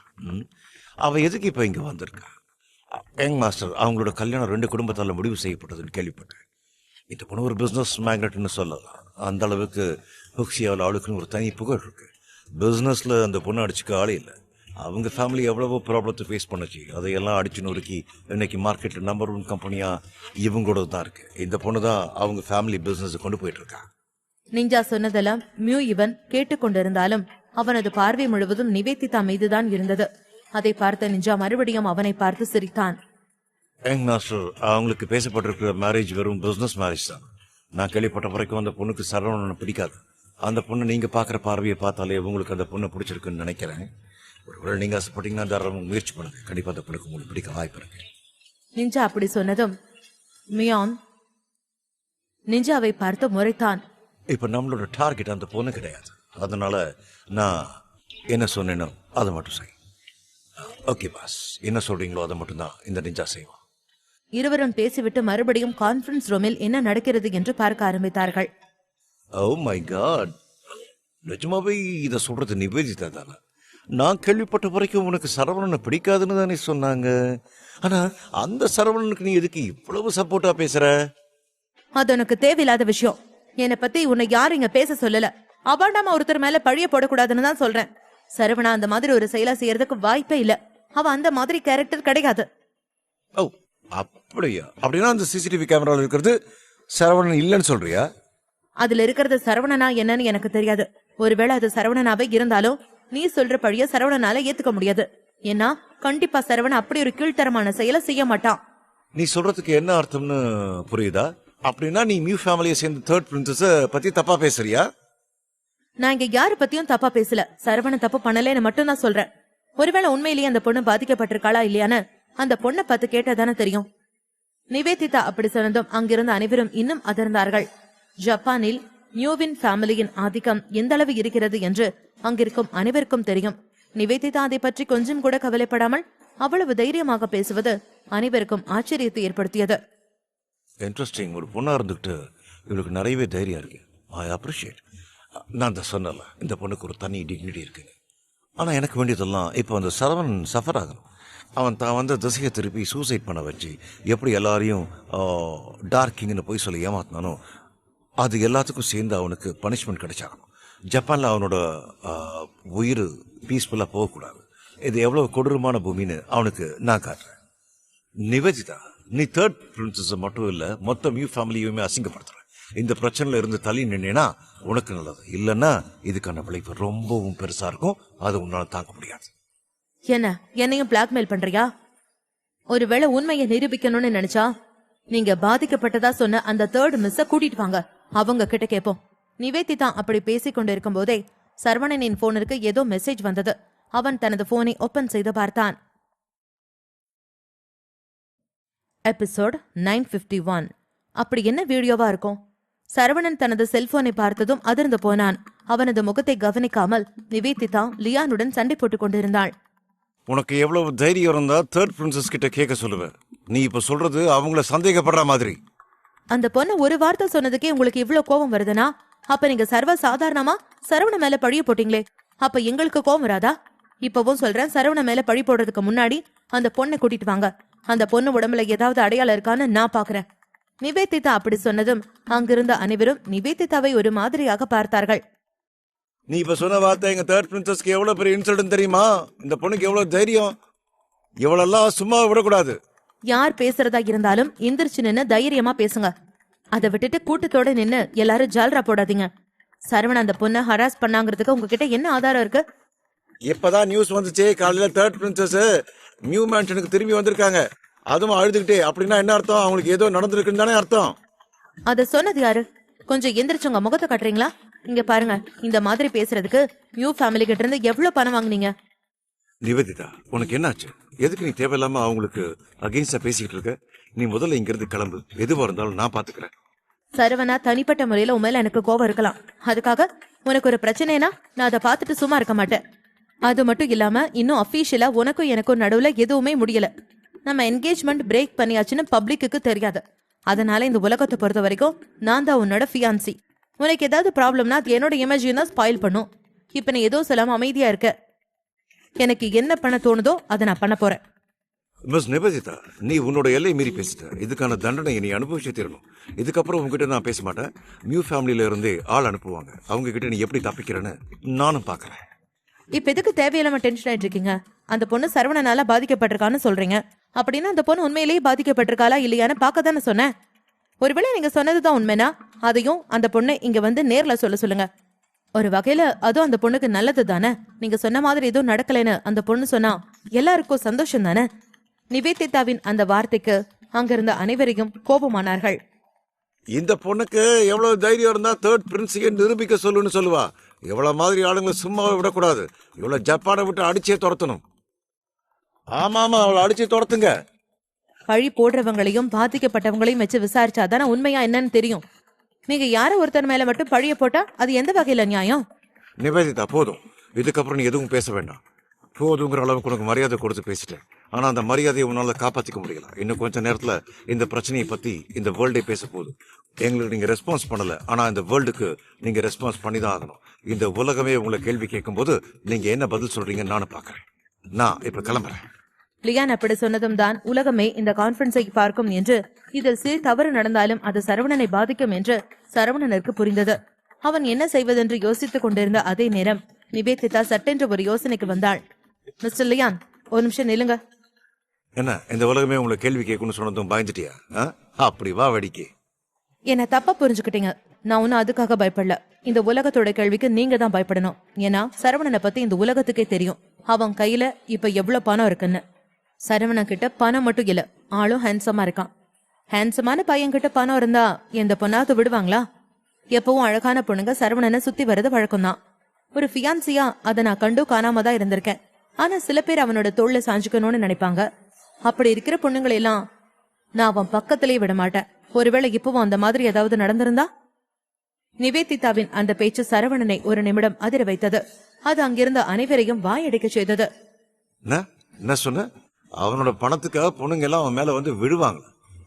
S2: அவ எதுக்கு இப்ப இங்க வந்திருக்கா? யங் மாஸ்டர், அவங்களோட கல்யாணம் 2 குடும்பத்தால முடிவு செய்யப்பட்டதுன்னு கேள்விப்பட்டேன். இந்த பொண்ணு ஒரு பிசினஸ் மேக்னட்னு சொல்லலாம். அந்த அளவுக்கு ஹுக்ஸியாவில் ஆளுக்குன்னு ஒரு தனி புகழ் இருக்கு. பிசினஸ்ல அந்த பொண்ணு அடிச்சுக்க ஆளே இல்லை. அவங்க ஃபேமிலி எவ்வளவோ ப்ராப்ளத்தை ஃபேஸ் பண்ணுச்சு. அதையெல்லாம் அடிச்சு நொறுக்கி இன்னைக்கு மார்க்கெட்டில் நம்பர் 1 கம்பெனியா இவங்களோட தான் இருக்கு. இந்த பொண்ணு தான் அவங்க ஃபேமிலி பிசினஸ் கொண்டு போயிட்டு இருக்கா.
S1: நிஞ்சா சொன்னதெல்லாம் இவன் கேட்டுக்கொண்டிருந்தாலும் அவனது பார்வை முழுவதும் நிவேதிதா மீதுதான் இருந்தது. அதை பார்த்த நிஞ்சா மறுபடியும் அவனை பார்த்து சிரித்தான்.
S2: யங் மாஸ்டர், அவங்களுக்கு பேசப்பட்டிருக்கிற மேரேஜ் வெறும் பிசினஸ் மேரேஜ் தான். நான் கேள்விப்பட்ட வரைக்கும் அந்த பொண்ணுக்கு சரவணனை பிடிக்காது. அந்த பொண்ணு நீங்க பாக்குற பார்வையை பார்த்தாலே உங்களுக்கு அந்த பொண்ணை பிடிச்சிருக்குன்னு நினைக்கிறேன். ஒருவேளை நீங்க ஆசைப்பட்டீங்கன்னா தாராளமாக முயற்சி பண்ணுங்க. கண்டிப்பா அந்த பொண்ணுக்கு உங்களுக்கு பிடிக்க வாய்ப்பு இருக்கு.
S1: நிஞ்சா அப்படி சொன்னதும் மியான் நிஞ்சாவை பார்த்து முறைத்தான்.
S2: இப்ப நம்மளோட டார்கெட் அந்த பொண்ணு கிடையாது. அதனால நான் என்ன சொன்னேனோ அதை மட்டும் செய். ஓகே பாஸ், என்ன சொல்றீங்களோ அதை மட்டும் தான் இந்த நிஞ்சா செய்வோம்.
S1: இருவரும் பேசிவிட்டு மறுபடியும் கான்பரன்ஸ் ரூமில் என்ன நடக்கிறது என்று பார்க்க ஆரம்பித்தார்கள்.
S2: ஓ மை காட், நிஜமாவே இதை சொல்றது நிவேதிதா தானே? நான் கேள்விப்பட்ட வரைக்கும் உனக்கு சரவணனை பிடிக்காதுன்னு தானே சொன்னாங்க. ஆனா அந்த சரவணனுக்கு நீ எதுக்கு இவ்வளவு சப்போர்ட்டா பேசுற?
S1: அது உனக்கு தேவையில்லாத விஷயம். என்னை பத்தி உன்னை யாரும் இங்க பேச சொல்லல. அபாண்டமா ஒருத்தர் மேல பழிய போடக்கூடாதுன்னு தான் சொல்றேன். சரவணா அந்த மாதிரி ஒரு செயலா செய்யறதுக்கு வாய்ப்பே இல்ல. அவ அந்த மாதிரி கேரக்டர் கிடையாது.
S2: ஓ அப்படியா? அப்படின்னா அந்த சிசிடிவி கேமரால இருக்கிறது சரவணன் இல்லைன்னு சொல்றியா?
S1: அதுல இருக்கிறது சரவணனா என்னன்னு எனக்கு தெரியாது. ஒருவேளை அது சரவணனாவே இருந்தாலும் நீ சொல்ற பழிய சரவணனால ஏத்துக்க முடியாது. ஏன்னா கண்டிப்பா சரவணன் அப்படி ஒரு கீழ்த்தரமான செயலை செய்ய மாட்டான்.
S2: நீ சொல்றதுக்கு என்ன அர்த்தம்னு புரியுதா? அப்படின்னா நீ நியூ ஃபேமிலியை சேர்ந்த தேர்ட் பிரின்சஸ் பத்தி தப்பா பேசுறியா?
S1: நான் இங்க யாரு பத்தியும் தப்பா பேசல. சரவணன் தப்பு பண்ணலன்னு மட்டும் தான் சொல்றேன். ஒருவேளை உண்மையிலேயே அந்த பொண்ணு பாதிக்கப்பட்டிருக்காளா இல்லையான்னு அந்த பொண்ணை பார்த்து கேட்டதானே தெரியும். நிவேதிதா அப்படி சொன்னதும் அங்கிருந்த அனைவரும் இன்னும் அதிர்ந்தார்கள். ஜப்பானில் நியூவின் ஃபேமிலியின் ஆதிக்கம் எந்த அளவு இருக்கிறது என்று அங்கிருக்கும் அனைவருக்கும் தெரியும். நிவேதிதா அதை பற்றி கொஞ்சம் கூட கவலைப்படாமல் அவ்வளவு தைரியமாக பேசுவது அனைவருக்கும் ஆச்சரியத்தை ஏற்படுத்தியது.
S2: இன்ட்ரெஸ்டிங். ஒரு பொண்ணா இருந்துகிட்டு இவளுக்கு நிறையவே தைரியம் இருக்கு. I appreciate. நான் தான் சொன்னல, இந்த பொண்ணுக்கு ஒரு தனி டிக்னிட்டி இருக்கு. ஆனா எனக்கு வேண்டியதெல்லாம் இப்போ அந்த சரவணன் சஃபர் ஆகணும். அவன் தான் வந்து திசையை திருப்பி சூசைட் பண்ண வச்சு எப்படி எல்லாரையும் டார்க்கிங்னு போய் சொல்லி ஏமாத்தினானோ அது எல்லாத்துக்கும் சேர்ந்து அவனுக்கு பனிஷ்மெண்ட் கிடைச்சாகணும். ஜப்பான்ல அவனோட உயிர் பீஸ்ஃபுல்லா போகக்கூடாது. இது எவ்வளவு கொடூரமான பூமின்னு அவனுக்கு நான் காட்டுறேன். நிவேதிதா, நீ தேர்ட் பிரின்சஸ் மட்டும் இல்ல, மொத்த நியூ ஃபேமிலியுமே அசிங்கப்படுத்துற. இந்த பிரச்சனையில இருந்து தள்ளி நின்னா உனக்கு நல்லது. இல்லைன்னா இதுக்கான விளைவு ரொம்பவும் பெருசா இருக்கும். அது உன்னால தாங்க முடியாது.
S1: என்னையும் பிளாக்மெயில் பண்றியா? ஒருவேளை உண்மையை நிரூபிக்கணும்னு நினைச்சா நீங்க பாதிக்கப்பட்டதா சொன்ன அந்த தேர்ட் மிஸ்ஸ கூட்டிட்டு வாங்க, அவங்க கிட்ட கேட்போம். நிவேதிதா அப்படி பேசிக் கொண்டிருக்கும் போதே சரவணனின் போனிற்கு ஏதோ மெசேஜ் வந்தது. அவன் தனது போனை ஓபன் செய்து பார்த்தான். எபிசோட் 951. அப்படி என்ன வீடியோவா இருக்கும்? சரவணன் தனது செல்போனை பார்த்ததும் அதிர்ந்து போனான். அவனது முகத்தை கவனிக்காமல் நிவேதிதா லியானுடன் சண்டை போட்டுக் கொண்டிருந்தாள்.
S2: உனக்கு எவ்வளவு தைரியம் இருந்தா தேர்ட் பிரின்சஸ் கிட்ட கேட்க சொல்லுவ. நீ இப்ப சொல்றது அவங்கள சந்தேகப்படுற மாதிரி.
S1: அந்த பொண்ணு ஒரு வார்த்தை சொன்னதுக்கே உங்களுக்கு இவ்வளவு கோபம் வருதுனா, அப்ப நீங்க சர்வ சாதாரணமா சரவண மேல பழிய போட்டீங்களே, அப்ப எங்களுக்கு கோபம் வராதா? இப்பவும் சொல்றேன், சரவண மேல பழி போடுறதுக்கு முன்னாடி அந்த பொண்ணை கூட்டிட்டு வாங்க. அந்த பொண்ணு உடம்புல ஏதாவது அடையாளம் இருக்கான்னு நான் பாக்குறேன். நிவேதிதா அப்படி சொன்னதும் அங்கிருந்த அனைவரும் நிவேதிதாவை ஒரு மாதிரியாக பார்த்தார்கள்.
S2: நீ இப்ப சொன்ன வார்த்தை எங்க தேர்ட் பிரின்சஸ்க்கு எவ்வளவு பெரிய இன்சிடென்ட் தெரியுமா? இந்த பொண்ணுக்கு எவ்வளவு தைரியம்! இவளெல்லாம் சும்மா விடக்கூடாது.
S1: யார் பேசுறதா இருந்தாலும் எந்திரிச்சு நின்னு தைரியமா பேசுங்க. அதை விட்டுட்டு கூட்டத்தோட நின்னு எல்லாரும் ஜால்ரா போடாதீங்க. சரவணன் அந்த பொண்ணை ஹராஸ் பண்ணாங்கிறதுக்கு உங்ககிட்ட என்ன ஆதாரம் இருக்கு?
S2: இப்பதான் நியூஸ் வந்துச்சு, காலையில தேர்ட் பிரின்சஸ் நியூ மேன்ஷனுக்கு திரும்பி வந்திருக்காங்க. அதுவும் அழுதுகிட்டே. அப்படின்னா என்ன அர்த்தம்? அவங்களுக்கு ஏதோ நடந்திருக்குன்னு தானே அர்த்தம்.
S1: அத சொன்னது யாரு? கொஞ்சம் எந்திரிச்சு உங்க முகத்தை காட்டுறீங்களா? இங்க பாருங்க, இந்த மாதிரி பேசுறதுக்கு நியூ ஃபேமிலி கிட்ட இருந்து எவ்வளவு பணம் வாங்குனீங்க?
S2: நிவேதிதா, உனக்கு என்னாச்சு? எதுக்கு நீ தேவையில்லாம அவங்களுக்கு அகைன்ஸ்டா பேசிக்கிட்டு இருக்க? நீ முதல்ல இங்க இருந்து கிளம்பு. எதுவா இருந்தாலும் நான் பாத்துக்கிறேன்.
S1: சரவணா, தனிப்பட்ட முறையில உண்மையில எனக்கு கோபம் இருக்கலாம். அதுக்காக உனக்கு ஒரு பிரச்சனைனா நான் அதை பார்த்துட்டு சும்மா இருக்க மாட்டேன். அது மட்டும் இல்லாம இன்னும் அபிஷியலா உனக்கும் எனக்கும் நடுவுல எதுவுமே முடியல. நம்ம என்கேஜ்மெண்ட் பிரேக் பண்ணியாச்சுன்னு பப்ளிக்கு தெரியாது. அதனால இந்த உலகத்தை பொறுத்த வரைக்கும் நான் தான் உன்னோட ஃபியான்சி. உனக்கு ஏதாவது ப்ராப்ளம்னா அது என்னோட இமேஜையும் தான் ஸ்பாயில் பண்ணும். இப்ப நீ ஏதோ சொல்லாம அமைதியா இருக்க. எனக்கு என்ன பண்ண தோணுதோ அதை நான் பண்ண போறேன்.
S2: மிஸ் நிவேதிதா, நீ உன்னோட எல்லை மீறி பேசிட்ட. இதுக்கான தண்டனை நீ அனுபவிச்சே தீரணும். இதுக்கப்புறம் உங்ககிட்ட நான் பேச மாட்டேன். நியூ ஃபேமிலியில இருந்தே ஆள் அனுப்புவாங்க. அவங்க கிட்ட நீ எப்படி தப்பிக்கிறேன்னு நானும் பாக்குறேன்.
S1: இப்ப எதுக்கு தேவையில்லாம டென்ஷன் ஆயிட்டு இருக்கீங்க? அந்த பொண்ணு சரவணனால பாதிக்கப்பட்டிருக்கான்னு சொல்றீங்க. அப்படின்னா அந்த பொண்ணு உண்மையிலேயே பாதிக்கப்பட்டிருக்காளா இல்லையான்னு பார்க்க தானே சொன்னேன். ஒருவேளை நீங்க சொன்னதுதான் உண்மைனா அதையும் அந்த பொண்ணை இங்க வந்து நேர்ல சொல்லுங்க. ஒரு வகையில அதுவும் அந்த பொண்ணுக்கு நல்லது தானே. நீங்க சொன்ன மாதிரி எதுவும் நடக்கலைன்னு அந்த பொண்ணு சொன்னா எல்லாருக்கும் சந்தோஷம் தானே. நிவேதிதாவின் அந்த வார்த்தைக்கு அங்கிருந்த அனைவரையும் கோபமானார்கள்.
S2: இந்த பொண்ணுக்கு எவ்வளவு தைரியம் இருந்தா தேர்ட் பிரின்ஸையே நிரூபிக்க சொல்லுன்னு சொல்லுவா. எவ்வளவு மாதிரி ஆளுங்களை சும்மாவே விடக்கூடாது. இவ்வளவு ஜப்பானை விட்டு அடிச்சே துரத்தணும். ஆமா, அவளை அடிச்சே துரத்துங்க.
S1: பழி போடுறவங்களையும் பாதிக்கப்பட்டவங்களையும் வச்சு விசாரிச்சாதானே உண்மையா என்னன்னு தெரியும். நீங்க யாரோ ஒருத்தர் மேல மட்டும் பழிய போட்டா அது எந்த வகையில நியாயம்?
S2: நிவேதிதா, போதும். இதுக்கப்புறம் நீ எதுவும் பேச வேண்டாம். போதுங்கிற அளவுக்கு உனக்கு மரியாதை கொடுத்து பேசிட்டேன். ஆனா அந்த மரியாதையை உன்னால காப்பாத்திக்க முடியல. இன்னும் கொஞ்ச நேரத்துல இந்த பிரச்சனையை பத்தி இந்த வேர்ல்டே பேச போகுது. எங்களுக்கு நீங்க ரெஸ்பான்ஸ் பண்ணல, ஆனா இந்த வேர்ல்டுக்கு நீங்க ரெஸ்பான்ஸ் பண்ணிதான் ஆகணும். இந்த உலகமே உங்களை கேள்வி கேட்கும் போது நீங்க என்ன பதில் சொல்றீங்கன்னு நானும் பாக்குறேன். நான் இப்ப கிளம்புறேன்.
S1: லியான் அப்படி சொன்னதும் தான் உலகமே இந்த கான்பரன்ஸை பார்க்கும் என்று, இதில் சிறு தவறு நடந்தாலும் அது சரவணனை பாதிக்கும் என்று சரவணனுக்கு புரிந்தது. அவன் என்ன செய்வதென்று யோசித்துக் கொண்டிருந்த அதே நேரம் நிவேதிதா சட்டென்று ஒரு யோசனைக்கு வந்தாள். மிஸ்டர் லியான், ஒரு நிமிஷம் நில்லுங்க.
S2: என்ன, இந்த உலகமே உங்களை கேள்வி கேட்கணும்னு சொன்னதும் பயந்துட்டியா? அப்படி வா வடிக்கே.
S1: என்ன தப்பா புரிஞ்சுக்கிட்டீங்க. நான் ஒன்னும் அதுக்காக பயப்படல. இந்த உலகத்தோட கேள்விக்கு நீங்க தான் பயப்படணும். ஏன்னா சரவணனை பத்தி இந்த உலகத்துக்கே தெரியும். அவன் கையில இப்ப எவ்வளவு பணம் இருக்குன்னு. சரவணன் கிட்ட பணம் மட்டும் இல்ல, ஆளும் ஹேண்ட்ஸமா இருக்கான். ஹேண்ட்ஸமான பையன் கிட்ட பணம் இருந்தா எந்த பொண்ணாவது விடுவாங்களா? எப்பவும் அழகான பொண்ணுங்க சரவணனை சுத்தி வர்றது வழக்கம்தான். ஒரு ஃபியான்சியா அதை நான் கண்டு காணாம தான் இருந்திருக்கேன். ஆனா சில பேர் அவனோட தோல்ல சாஞ்சுக்கணும்னு நினைப்பாங்க. அப்படி இருக்கிற பொண்ணுங்களை எல்லாம் நான் அவன் பக்கத்திலேயே விட மாட்டேன். ஒருவேளை இப்பவும் அந்த மாதிரி ஏதாவது நடந்திருந்தா? நிவேதிதாவின் அந்த பேச்சு சரவணனை ஒரு நிமிடம் அதிர வைத்தது. அது அங்கிருந்த அனைவரையும் வாயடைக்க செய்தது.
S2: என்ன சொன்ன? அவனோட பணத்துக்காக பொண்ணுங்க எல்லாம் அவன் மேல வந்து விழுவாங்க.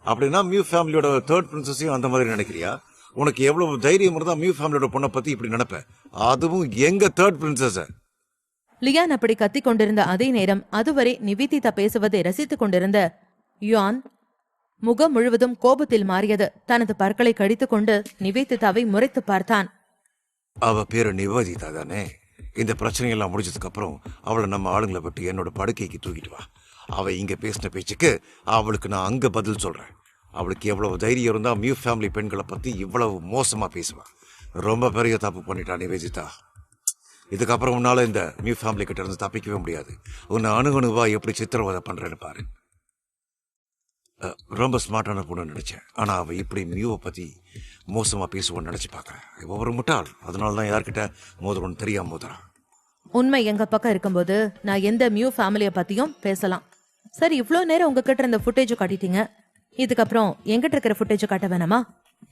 S2: அப்படின்னா மியூ ஃபேமிலியோட தேர்ட் பிரின்சஸையும் அந்த மாதிரி நினைக்கிறியா? உனக்கு எவ்வளவு தைரியம் இருந்தா மியூ ஃபேமிலியோட பொண்ணை பத்தி இப்படி நினைப்ப? அதுவும் எங்க தேர்ட் பிரின்சஸ்.
S1: லியான் அப்படி கத்திக் கொண்டிருந்த அதே நேரம் அதுவரை நிவேதிதா பேசுவதை ரசித்துக் கொண்டிருந்த யுவான் முகம் முழுவதும் கோபத்தில் மாறியது. தனது பற்களை கடித்துக் கொண்டு நிவேதிதாவை முறைத்து பார்த்தான்.
S2: அவ பேரு நிவேதிதா தானே? இந்த பிரச்சனையெல்லாம் முடிஞ்சதுக்கு அப்புறம் அவளை நம்ம ஆளுங்களை விட்டு என்னோட படுக்கைக்கு தூக்கிட்டு வா. அவ இங்க பேசின பேச்சுக்கு அவளுக்கு நான் அங்க பதில் சொல்றேன். அவளுக்கு எவ்வளவு தைரியம் இருந்தா மியூ ஃபேமிலி பெண்களை பத்தி இவ்வளவு மோசமா பேசுவா. ரொம்ப பெரிய தப்பு பண்ணிட்டா நிவேதிதா. இதுக்கப்புறம் உன்னால இந்த மியூ ஃபேமிலி கிட்ட இருந்து தப்பிக்கவே முடியாது. உன்னை அணுகுணுவா எப்படி சித்திரவதை பண்றேன்னு பாரு. ரொம்ப ஸ்மார்ட்டான பொண்ணு நினைச்சேன். ஆனா அவ இப்படி மியூவை பத்தி மோசமா பேசுவோன்னு நினைச்சு பாக்குறேன். ஒவ்வொரு முட்டாள். அதனாலதான் யார்கிட்ட மோதுறோன்னு தெரியாம மோதுறான்.
S1: உண்மை எங்க பக்கம் இருக்கும்போது நான் எந்த மியூ ஃபேமிலிய பத்தியும் பேசலாம். சரி, இவ்வளவு நேரம் உங்ககிட்ட இருந்த ஃபுட்டேஜ் காட்டிட்டீங்க. இதுக்கப்புறம் எங்கிட்ட இருக்கிற ஃபுட்டேஜ் காட்ட வேணாமா?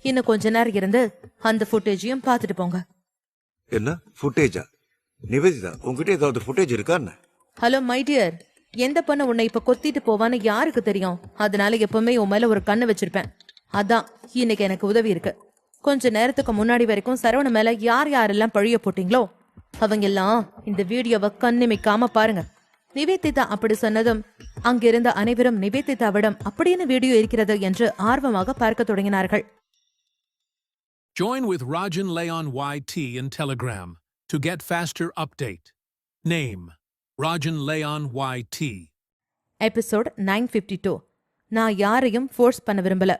S1: இன்னும் கொஞ்ச நேரம் இருந்து அந்த ஃபுட்டேஜையும் பார்த்துட்டு போங்க.
S2: என்ன ஃபுட்டேஜா? நிவேதிதா, உங்ககிட்ட ஏதாவது ஃபுட்டேஜ் இருக்கா என்ன?
S1: ஹலோ மை டியர், எந்த பொண்ணு உன்னை இப்ப கொத்திட்டு போவான்னு யாருக்கு தெரியும்? அதனால எப்பவுமே உன் மேல ஒரு கண்ணு வச்சிருப்பேன். அதான் இன்னைக்கு எனக்கு உதவி இருக்கு. கொஞ்ச நேரத்துக்கு முன்னாடி வரைக்கும் சரவண மேல யார் யாரெல்லாம் பழிய போட்டீங்களோ அவங்க எல்லாம் இந்த வீடியோவை கண்ணிமைக்காம பாருங்க. நிவேதிதா அப்படி சொன்னதும் அங்கிருந்த அனைவரும் நிவேதிதாவிடம் அப்படின்னு வீடியோ இருக்கிறது என்று ஆர்வமாக பார்க்க தொடங்கினார்கள்.
S3: Join with Rajan Leon YT in Telegram to get faster update. Name: Rajan Leon YT.
S1: Episode 952. நான் யாரையும் ஃபோர்ஸ் பண்ண விரும்பல.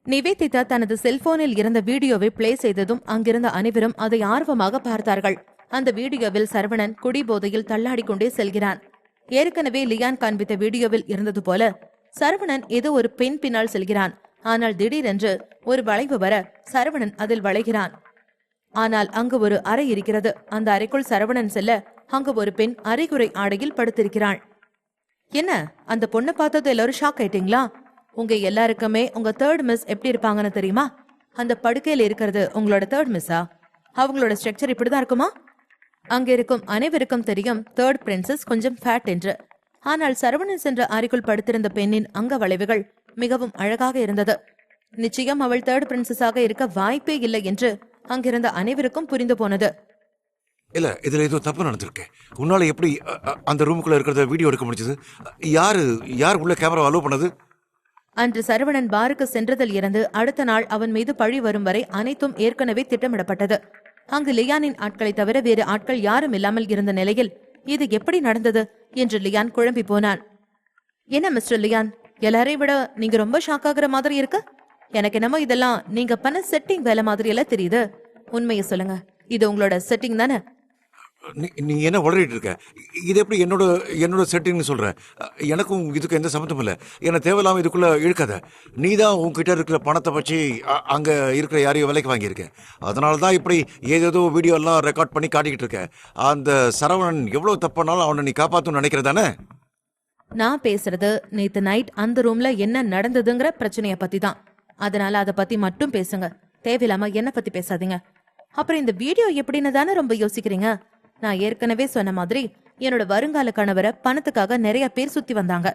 S1: நிவேதிதா தனது செல்போனில் இருந்த வீடியோவை பிளே செய்ததும் அங்கிருந்த அனைவரும் அதை ஆர்வமாக பார்த்தார்கள். அந்த வீடியோவில் சரவணன் குடிபோதையில் தள்ளாடிக்கொண்டே செல்கிறான். ஏற்கனவே லியான் காண்பித்த வீடியோவில் இருந்தது போல சரவணன் ஏதோ ஒரு பெண் பின்னால் செல்கிறான். ஆனால் திடீரென்று ஒரு வளைவு வர சரவணன் அதில் வளைகிறான். ஆனால் அங்கு ஒரு அறை இருக்கிறது. அந்த அறைக்குள் சரவணன் செல்ல அங்கு ஒரு பெண் அரைகுறை ஆடையில் படுத்திருக்கிறாள். என்ன, அந்த பொண்ணை பார்த்தது எல்லாரும் ஷாக் ஆயிட்டீங்களா? உங்க எல்லாருக்குமே உங்க தேர்ட் மிஸ் எப்படி இருப்பாங்கன்னு தெரியுமா? அந்த படுக்கையில் இருக்கிறது உங்களோட தேர்ட் மிஸ்ஸா? அவங்களோட ஸ்ட்ரக்சர் இப்படிதான் இருக்குமா? அங்க இருக்கும் அனைவருக்கும் தெரியும் தேர்ட் பிரின்சஸ் கொஞ்சம் ஃபேட் என்று. ஆனால் சரவணன் சென்ற அறைக்குள் படுத்திருந்த பெண்ணின் அங்க வளைவுகள் மிகவும் அழகாக இருந்தது. நிச்சயம் அவள் தேர்ட் பிரின்சஸாக இருக்க வாய்ப்பே இல்லை என்று அங்கிருந்த அனைவருக்கும் புரிந்து போனது.
S2: இல்ல, இதுல ஏதோ தப்பு நடந்திருக்கு. உன்னால எப்படி அந்த ரூமுக்குள்ள இருக்கிறத வீடியோ எடுக்க முடிஞ்சது? யார் உள்ள கேமரா அலோவ் பண்ணது?
S1: அன்று சரவணன் பாருக்கு சென்றதில் இருந்து அடுத்த நாள் அவன் மீது பழி வரும் வரை அனைத்தும் ஏற்கனவே திட்டமிடப்பட்டது. அங்கு லியானின் ஆட்களை தவிர வேறு ஆட்கள் யாரும் இல்லாமல் இருந்த நிலையில் இது எப்படி நடந்தது என்று லியான் குழம்பி போனான். என்ன மிஸ்டர் லியான், எல்லாரையும் விட நீங்க ரொம்ப ஷாக் ஆகுற மாதிரி இருக்கு. எனக்கு என்னமோ இதெல்லாம் நீங்க பண்ண செட்டிங் வேலை மாதிரி எல்லாம் தெரியுது. உண்மையை சொல்லுங்க, இது உங்களோட செட்டிங் தானே?
S2: நீ என்ன உளறிட்டு இருக்க? இது எப்படி என்னோட செட்டிங்னு சொல்ற? எனக்கும் இதுக்கு எந்த சம்மந்தமும் இல்லை. என்ன தேவையில்லாம இதுக்குள்ள இழுக்காத. நீ தான் உன்கிட்ட இருக்கிற பணத்தை வச்சு அங்க இருக்கிற யாரையும் விலைக்கு வாங்கியிருக்க. அதனால தான் இப்படி ஏதேதோ வீடியோ எல்லாம் ரெக்கார்ட் பண்ணி காட்டிக்கிட்டு இருக்க. அந்த சரவணன் எவ்வளவு தப்பானாலும் அவனை நீ காப்பாத்துன்னு நினைக்கிறதானே?
S1: நான் பேசுறது நேத்து நைட் அந்த ரூம்ல என்ன நடந்ததுங்கிற பிரச்சனைய பத்தி தான். அதனால அதை பத்தி மட்டும் பேசுங்க. தேவையில்லாம என்ன பத்தி பேசாதீங்க. அப்புறம் இந்த வீடியோ எப்படின்னு தானே ரொம்ப யோசிக்கிறீங்க. நான் ஏற்கனவே சொன்ன மாதிரி என்னோட வருங்கால கணவரை பணத்துக்காக நிறைய பேர் சுத்தி வந்தாங்க.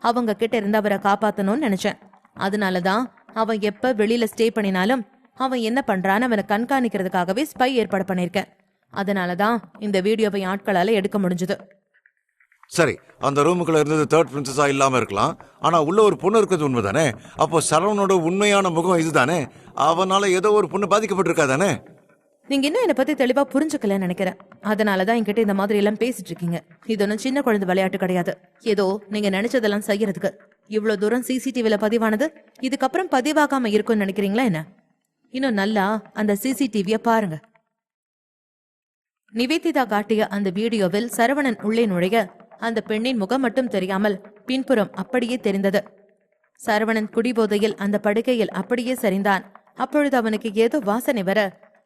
S1: அவங்க கிட்ட இருந்து அவரை காப்பாத்தணும்னு நினைச்சேன். அதனாலதான் அவன் எப்ப வெளியில ஸ்டே பண்ணினாலும் அவன் என்ன பண்றான்னு அவனை கண்காணிக்கிறதுக்காகவே ஸ்பை ஏற்பாடு பண்ணிருக்கேன். அதனாலதான் இந்த வீடியோவை ஆட்களால எடுக்க முடிஞ்சது.
S2: சரி, அந்த ரூமுக்குள்ள இருந்தது தேர்ட் பிரின்சஸா இல்லாம இருக்கலாம். ஆனா உள்ள ஒரு பொண்ணு இருக்கிறது உண்மைதானே? அப்போ சரவணனோட உண்மையான முகம் இதுதானே? அவனால ஏதோ ஒரு பொண்ணு பாதிக்கப்பட்டிருக்காதானே?
S1: நீங்க இன்னும் என்னை பத்தி தெளிவா புரிஞ்சுக்கலன்னு நினைக்கிறேன். அதனாலதான் என்கிட்ட இந்த மாதிரி எல்லாம் பேசிட்டு இருக்கீங்க. இது ஒன்னும் சின்ன குழந்தை விளையாட்டு கிடையாது. ஏதோ நீங்க நினைச்சதெல்லாம் செய்யறதுக்கு. இவ்வளவு தூரம் சிசிடிவில பதிவானது இதுக்கப்புறம் பதிவாகாம இருக்கும்னு நினைக்கிறீங்களா என்ன? இன்னும் நல்லா அந்த சிசிடிவிய பாருங்க. நிவேதிதா காட்டிய அந்த வீடியோவில் சரவணன் உள்ளே நுழைய அந்த பெண்ணின் முகம் மட்டும் தெரியாமல் பின்புறம் அப்படியே தெரிந்தது. சரவணன் குடிபோதையில் அந்த படுக்கையில் அப்படியே சரிந்தான். அப்பொழுது அவனுக்கு ஏதோ வாசனை வர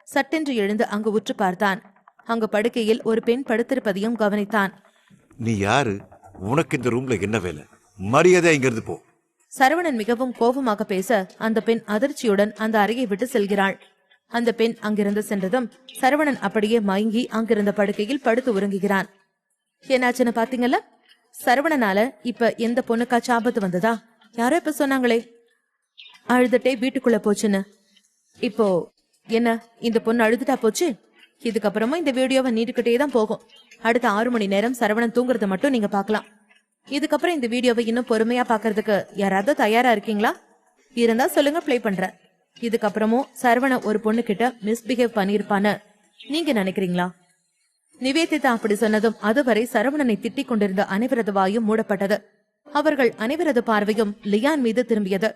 S1: சட்டென்று எழுந்து அங்கு உற்று பார்த்தான். அங்கு படுக்கையில் ஒரு பெண் படுத்திருப்பதையும் கவனித்தான்.
S2: நீ யாரு? உனக்கு இந்த ரூம்ல என்ன வேலை? மரியாதை இங்கிருந்து போ.
S1: சரவணன் மிகவும் கோபமாக பேச அந்த பெண் அதிர்ச்சியுடன் அந்த அறையை விட்டு செல்கிறாள். அந்த பெண் அங்கிருந்து சென்றதும் சரவணன் அப்படியே மயங்கி அங்கிருந்த படுக்கையில் படுத்து உறங்குகிறான். என்னாச்சுன்னு பாத்தீங்கல்ல? சரவணனால இப்ப எந்த பொண்ணுக்காச்சு ஆபத்து வந்ததா? யாரோ இப்ப சொன்னாங்களே அழுதுட்டே வீட்டுக்குள்ள போச்சுன்னு. இப்போ என்ன, இந்த பொண்ணு அழுதுட்டா போச்சு? இதுக்கப்புறமா இந்த வீடியோவை நீட்டுக்கிட்டே தான் போகும். அடுத்த 6 மணி நேரம் சரவணன் தூங்குறத மட்டும் நீங்க பாக்கலாம். இதுக்கப்புறம் இந்த வீடியோவை இன்னும் பொறுமையா பாக்குறதுக்கு யாராவது தயாரா இருக்கீங்களா? இருந்தா சொல்லுங்க, பிளே பண்றேன். இதுக்கப்புறமும் சரவணன் ஒரு பொண்ணு கிட்ட மிஸ்பிஹேவ் பண்ணிருப்பான்னு நீங்க நினைக்கிறீங்களா? நிவேதிதா அப்படி சொன்னதும் அதுவரை சரவணனை திட்டிக் கொண்டிருந்த அனைவரது வாயும் மூடப்பட்டது. அவர்கள் அனைவரது பார்வையும் லியான் மீது திரும்பியது.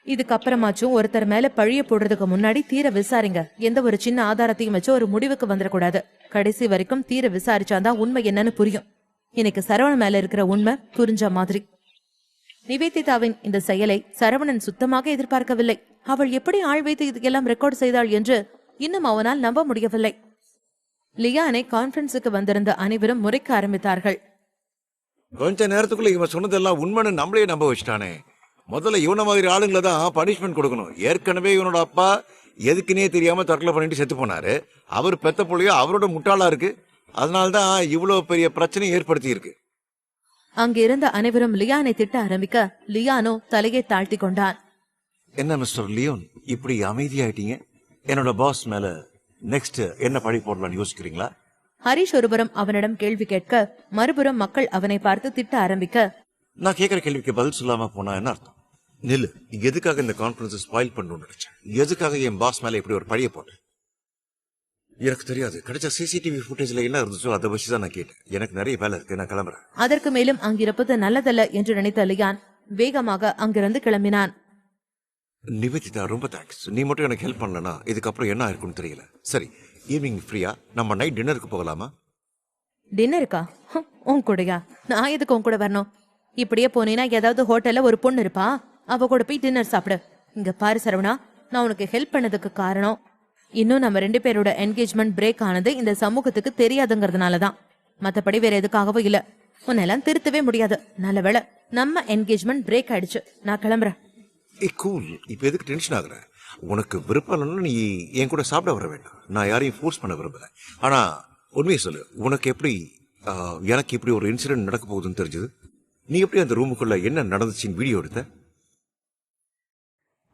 S1: இதுக்கப்புறமாச்சும் ஒருத்தர் மேல பழிய போடுறதுக்கு முன்னாடி தீர விசாரிங்க. எந்த ஒரு சின்ன ஆதாரத்தையும் வச்சு ஒரு முடிவுக்கு வந்துடக்கூடாது. கடைசி வரைக்கும் தீர விசாரிச்சாதான் உண்மை என்னன்னு புரியும். எனக்கு சரவணன் மேல இருக்கிற உண்மை புரிஞ்ச மாதிரி. நிவேதிதாவின் இந்த செயலை சரவணன் சுத்தமாக எதிர்பார்க்கவில்லை. அவள் எப்படி ஆள் வைத்து இதெல்லாம் ரெக்கார்ட் செய்தாள் என்று இன்னும் அவனால் நம்ப முடியவில்லை. லியானை கான்பரன்ஸுக்கு வந்திருந்த அனைவரும் முறைக்க ஆரம்பித்தார்கள்.
S2: கொஞ்ச நேரத்துக்குள்ள இவன் சொன்னதெல்லாம் உண்மைன்னு நம்மளே நம்ப வச்சுட்டானே. முதல்ல இவன மாதிரி ஆளுங்களை தான் பனிஷ்மெண்ட் கொடுக்கணும். ஏற்கனவே இவனோட அப்பா எதுக்குன்னே தெரியாம தற்கொலை பண்ணிட்டு செத்து போனாரு. அவர் பெத்த பிள்ளையோ அவரோட முட்டாளா இருக்கு. அதனால்தான் இவ்வளவு பெரிய பிரச்சனை ஏற்படுத்தி இருக்கு.
S1: அங்கிருந்த அனைவரும் லியானை திட்ட ஆரம்பிக்க லியானோ தலையை தாழ்த்தி கொண்டான்.
S2: என்ன மிஸ்டர் லியோன், இப்படி அமைதியாயிட்டீங்க? என்னோட பாஸ் மேல நெக்ஸ்ட் என்ன பழி போடலாம்னு யோசிக்கிறீங்களா?
S1: ஹரிஷ் ஒருபுறம் அவனிடம் கேள்வி கேட்க, மறுபுறம் மக்கள் அவனை பார்த்து திட்ட ஆரம்பிக்க,
S2: நான் கேட்கிற கேள்விக்கு பதில் சொல்லாம போனா என்ன அர்த்தம்? நில்லு, எதுக்காக இந்த கான்ஃபரன்ஸ் ஸ்பாயில் பண்ணணும்னு நினைச்சேன்? எதுக்காக என் பாஸ் மேல இப்படி ஒரு பழிய போட்டேன்? எனக்கு தெரியாது. கிடைச்ச சிசிடிவி ஃபுட்டேஜ்ல என்ன இருந்துச்சோ அதை வச்சுதான் நான் கேட்டேன். எனக்கு நிறைய வேலை இருக்கு, நான் கிளம்புறேன்.
S1: அதற்கு மேலும் அங்கிருப்பது நல்லதல்ல என்று நினைத்த லியான் வேகமாக அங்கிருந்து கிளம்பினான்.
S2: நிவேதிதா, ரொம்ப தேங்க்ஸ். நீ மட்டும் எனக்கு ஹெல்ப் பண்ணலனா இதுக்கப்புறம் என்ன இருக்குன்னு தெரியல. சரி, ஈவினிங் ஃப்ரீயா? நம்ம நைட் டின்னருக்கு போகலாமா?
S1: டின்னருக்கா? உன் கூடயா? நான் எதுக்கு உன் கூட வரணும்? இப்படியே போனீனா ஏதாவது ஹோட்டல்ல ஒரு பொண்ணு இருப்பா, அவ கூட போய் டின்னர் சாப்பிடு. இங்க பாரு சரவணா, நான் உனக்கு ஹெல்ப் பண்ணதுக்கு காரணம் இன்னும் நம்ம 2 பேரோட என்கேஜ்மெண்ட் பிரேக் ஆனது இந்த சமூகத்துக்கு தெரியாதுங்கிறதுனாலதான். மத்தபடி வேற எதுக்காகவும் இல்ல. உன்னெல்லாம் திருத்தவே முடியாது. நல்ல வேளை நம்ம என்கேஜ்மெண்ட் பிரேக் ஆயிடுச்சு. நான் கிளம்புறேன்.
S2: கூல். இப்ப எதுக்கு டென்ஷன் ஆகுற? உனக்கு விருப்பம் இல்லைன்னா நீ என் கூட சாப்பிட வர வேண்டாம். நான் யாரையும் ஃபோர்ஸ் பண்ண விரும்பல. ஆனா உண்மையை சொல்லு, உனக்கு எப்படி எனக்கு இப்படி ஒரு இன்சிடென்ட் நடக்க போகுதுன்னு தெரிஞ்சது? நீ எப்படி அந்த ரூமுக்குள்ள என்ன நடந்துச்சுன்னு வீடியோ எடுத்த?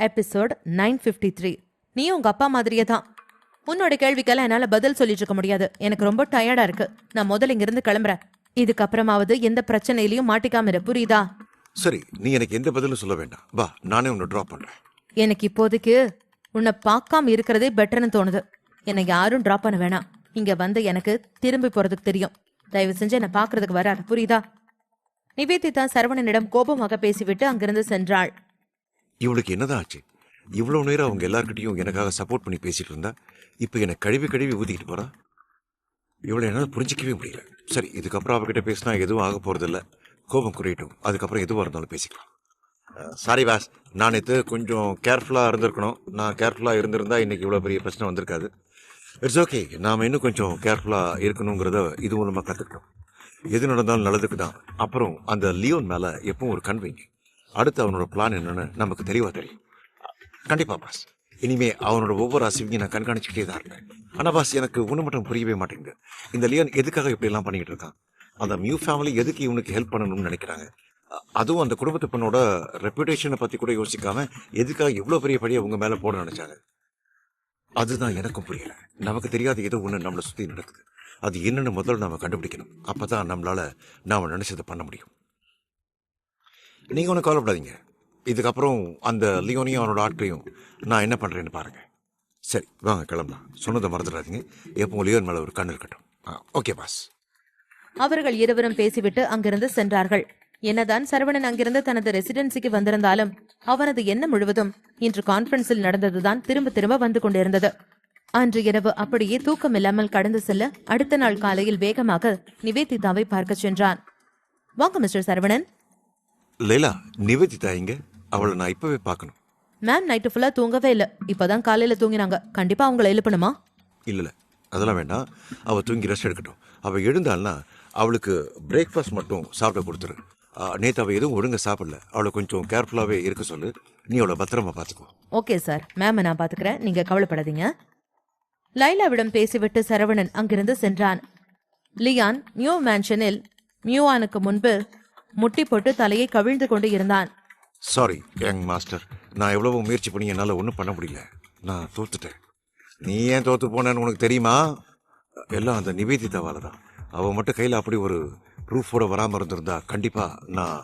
S1: எபிசோட் 953. நீ உங்க அப்பா மாதிரியே தான். உன்னோட கேள்விக்கெல்லாம் என்னால பதில் சொல்லிட்டு இருக்க முடியாது. எனக்கு ரொம்ப டயர்டா இருக்கு. நான் முதல்ல இங்கிருந்து கிளம்புறேன். இதுக்கப்புறமாவது எந்த பிரச்சனையிலயும் மாட்டிக்காம இரு, புரியுதா?
S2: சரி, நீ எனக்கு எந்த பதிலும் சொல்ல வேண்டாம். வா, நானே உன்னை டிராப் பண்றேன்.
S1: எனக்கு இப்போதைக்கு உன்னை பார்க்காம இருக்கிறதே பெட்டர்னு தோணுது. என்னை யாரும் டிராப் பண்ண வேணாம். இங்க வந்து எனக்கு திரும்பி போறதுக்கு தெரியும். தயவு செஞ்சு என்னை பாக்குறதுக்கு வராது, புரியுதா? நிவேதிதா சரவணனிடம் கோபமாக பேசிவிட்டு அங்கிருந்து சென்றாள்.
S2: இவளுக்கு என்னதான் ஆச்சு? இவ்வளவு நேரம் அவங்க எல்லார்கிட்டையும் எனக்காக சப்போர்ட் பண்ணி பேசிட்டு இருந்தா, இப்ப என்னை கழுவி கழுவி ஊதிக்கிட்டு போறா. இவளை என்னால புரிஞ்சிக்கவே முடியல. சரி, இதுக்கப்புறம் அவகிட்ட பேசினா எதுவும் ஆக போறது இல்ல. கோபம் குறையட்டும், அதுக்கப்புறம் எதுவாக இருந்தாலும் பேசிக்கலாம். சாரி பாஸ், நான் நேற்று கொஞ்சம் கேர்ஃபுல்லா இருந்திருக்கணும். நான் கேர்ஃபுல்லா இருந்திருந்தா இன்னைக்கு இவ்வளவு பெரிய பிரச்சனை வந்திருக்காது. இட்ஸ் ஓகே, நாம இன்னும் கொஞ்சம் கேர்ஃபுல்லா இருக்கணுங்கிறத இது மூலமா கத்துக்கிட்டோம். எது நடந்தாலும் நல்லதுக்கு தான். அப்புறம் அந்த லியோன் மேல எப்பவும் ஒரு கண் வைங்க. அடுத்து அவனோட பிளான் என்னன்னு நமக்கு தெளிவா தெரியும். கண்டிப்பா பாஸ், இனிமே அவனோட ஒவ்வொரு அசைவையும் நான் கண்காணிச்சுக்கிட்டே தான் இருப்பேன். ஆனா பாஸ், எனக்கு ஒண்ணு மட்டும் புரியவே மாட்டேங்குது. இந்த லியோன் எதுக்காக இப்படி எல்லாம் பண்ணிட்டு இருக்கான்? அந்த மியூ ஃபேமிலி எதுக்கு இவனுக்கு ஹெல்ப் பண்ணணும்னு நினைக்கிறாங்க? அதுவும் அந்த குடும்பத்து பெண்ணோட ரெப்புடேஷனை பத்தி கூட யோசிக்காம எதுக்காக இவ்வளவு பெரிய படியை உங்க மேல போட நினைச்சாங்க? அதுதான் எனக்கும் புரியல. நமக்கு தெரியாத ஏதோ ஒண்ணு நம்மளை சுத்தி நடக்குது. அது என்னன்னு முதல்ல நாம கண்டுபிடிக்கணும். அப்பதான் நம்மளால நாம நினைச்சதை பண்ண முடியும். நீங்க ஒன்னும் கவலைப்படாதீங்க. இதுக்கப்புறம் அந்த லியோனையும் அவனோட ஆட்களையும் நான் என்ன பண்றேன்னு பாருங்க. சரி, வாங்க கிளம்பலாம். சொன்னதை மறந்துடாதீங்க. எப்பவும் லியோன் மேல ஒரு கண் இருக்கட்டும். Okay boss.
S1: அவர்கள் இருவரும் பேசிவிட்டு அங்கிருந்து சென்றார்கள். என்னதான் சரவணன் அங்கிருந்து தனது ரெசிடென்சிக்கு வந்திருந்தாலும் அவனது எண்ணம் முழுவதும் இன்று கான்பரன்ஸில் நடந்ததுதான் திரும்ப திரும்ப வந்து கொண்டிருந்தது. அன்று இரவு அப்படியே தூக்கம் இல்லாமல் கடந்து செல்ல அடுத்த நாள் காலையில் வேகமாக நிவேதிதாவை பார்க்க சென்றான். வாங்க மிஸ்டர் சரவணன்.
S2: லைலா, நிவேதிதா இங்க? அவளை நான் இப்பவே பார்க்கணும்.
S1: மேம் நைட்டு ஃபுல்லா தூங்கவே இல்ல. இப்பதான் காலையில தூங்கினாங்க. கண்டிப்பா அவங்களை எழுப்பணுமா?
S2: இல்ல, அதெல்லாம் வேண்டாம். அவ தூங்கி ரெஸ்ட் எடுக்கட்டும். அவ எழுந்தாள்னா அவளுக்கு பிரேக்ஃபாஸ்ட் மட்டும் சாப்பிட கொடுத்துரு. நேற்று அவ எதுவும் ஒழுங்க சாப்பிடல. அவளை கொஞ்சம் கேர்ஃபுல்லாவே இருக்க சொல்லு. நீ அவளை பத்திரமா பாத்துக்கோ.
S1: ஓகே சார், மேம் நான் பாத்துக்கிறேன். நீங்க கவலைப்படாதீங்க. லைலாவிடம் பேசிவிட்டு சரவணன் அங்கிருந்து சென்றான். லியான் மியூ மேன்ஷனில் மியூவானுக்கு முன்பு முட்டி போட்டு தலையை கவிழ்ந்து கொண்டு இருந்தான்.
S2: சாரி யங் மாஸ்டர், நான் எவ்வளவு முயற்சி பண்ணி என்னால ஒன்றும் பண்ண முடியல. நான் தோத்துட்டேன். நீ ஏன் தோத்து போனேன்னு உனக்கு தெரியுமா? எல்லாம் அந்த நிவேதிதாவால தான். அவ மட்டும் கையில அப்படி ஒரு ப்ரூஃபோட வராம இருந்திருந்தா கண்டிப்பா நான்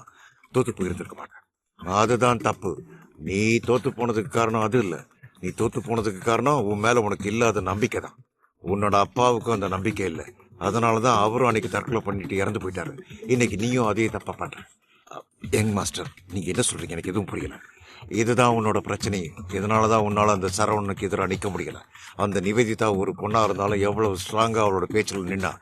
S2: தோத்து போயிருந்திருக்க மாட்டேன். அதுதான் தப்பு. நீ தோத்து போனதுக்கு காரணம் அது இல்ல. நீ தோத்து போனதுக்கு காரணம் உன் மேல உனக்கு இல்லாத நம்பிக்கை தான். உன்னோட அப்பாவுக்கும் அந்த நம்பிக்கை இல்லை. அதனாலதான் அவரும் அன்னைக்கு தற்கொலை பண்ணிட்டு இறந்து போயிட்டாரு. இன்னைக்கு நீயும் அதே தப்பா பண்ற. யங் மாஸ்டர், நீங்க என்ன சொல்றீங்க? எனக்கு எதுவும் புரியல. இதுதான் உன்னோட பிரச்சனை. இதனாலதான் உன்னால அந்த சரவணனுக்கு எதிராக நிக்க முடியல. அந்த நிவேதிதா ஒரு பொண்ணா இருந்தாலும் எவ்வளவு ஸ்ட்ராங்கா அவளோட பேச்சில் நின்னா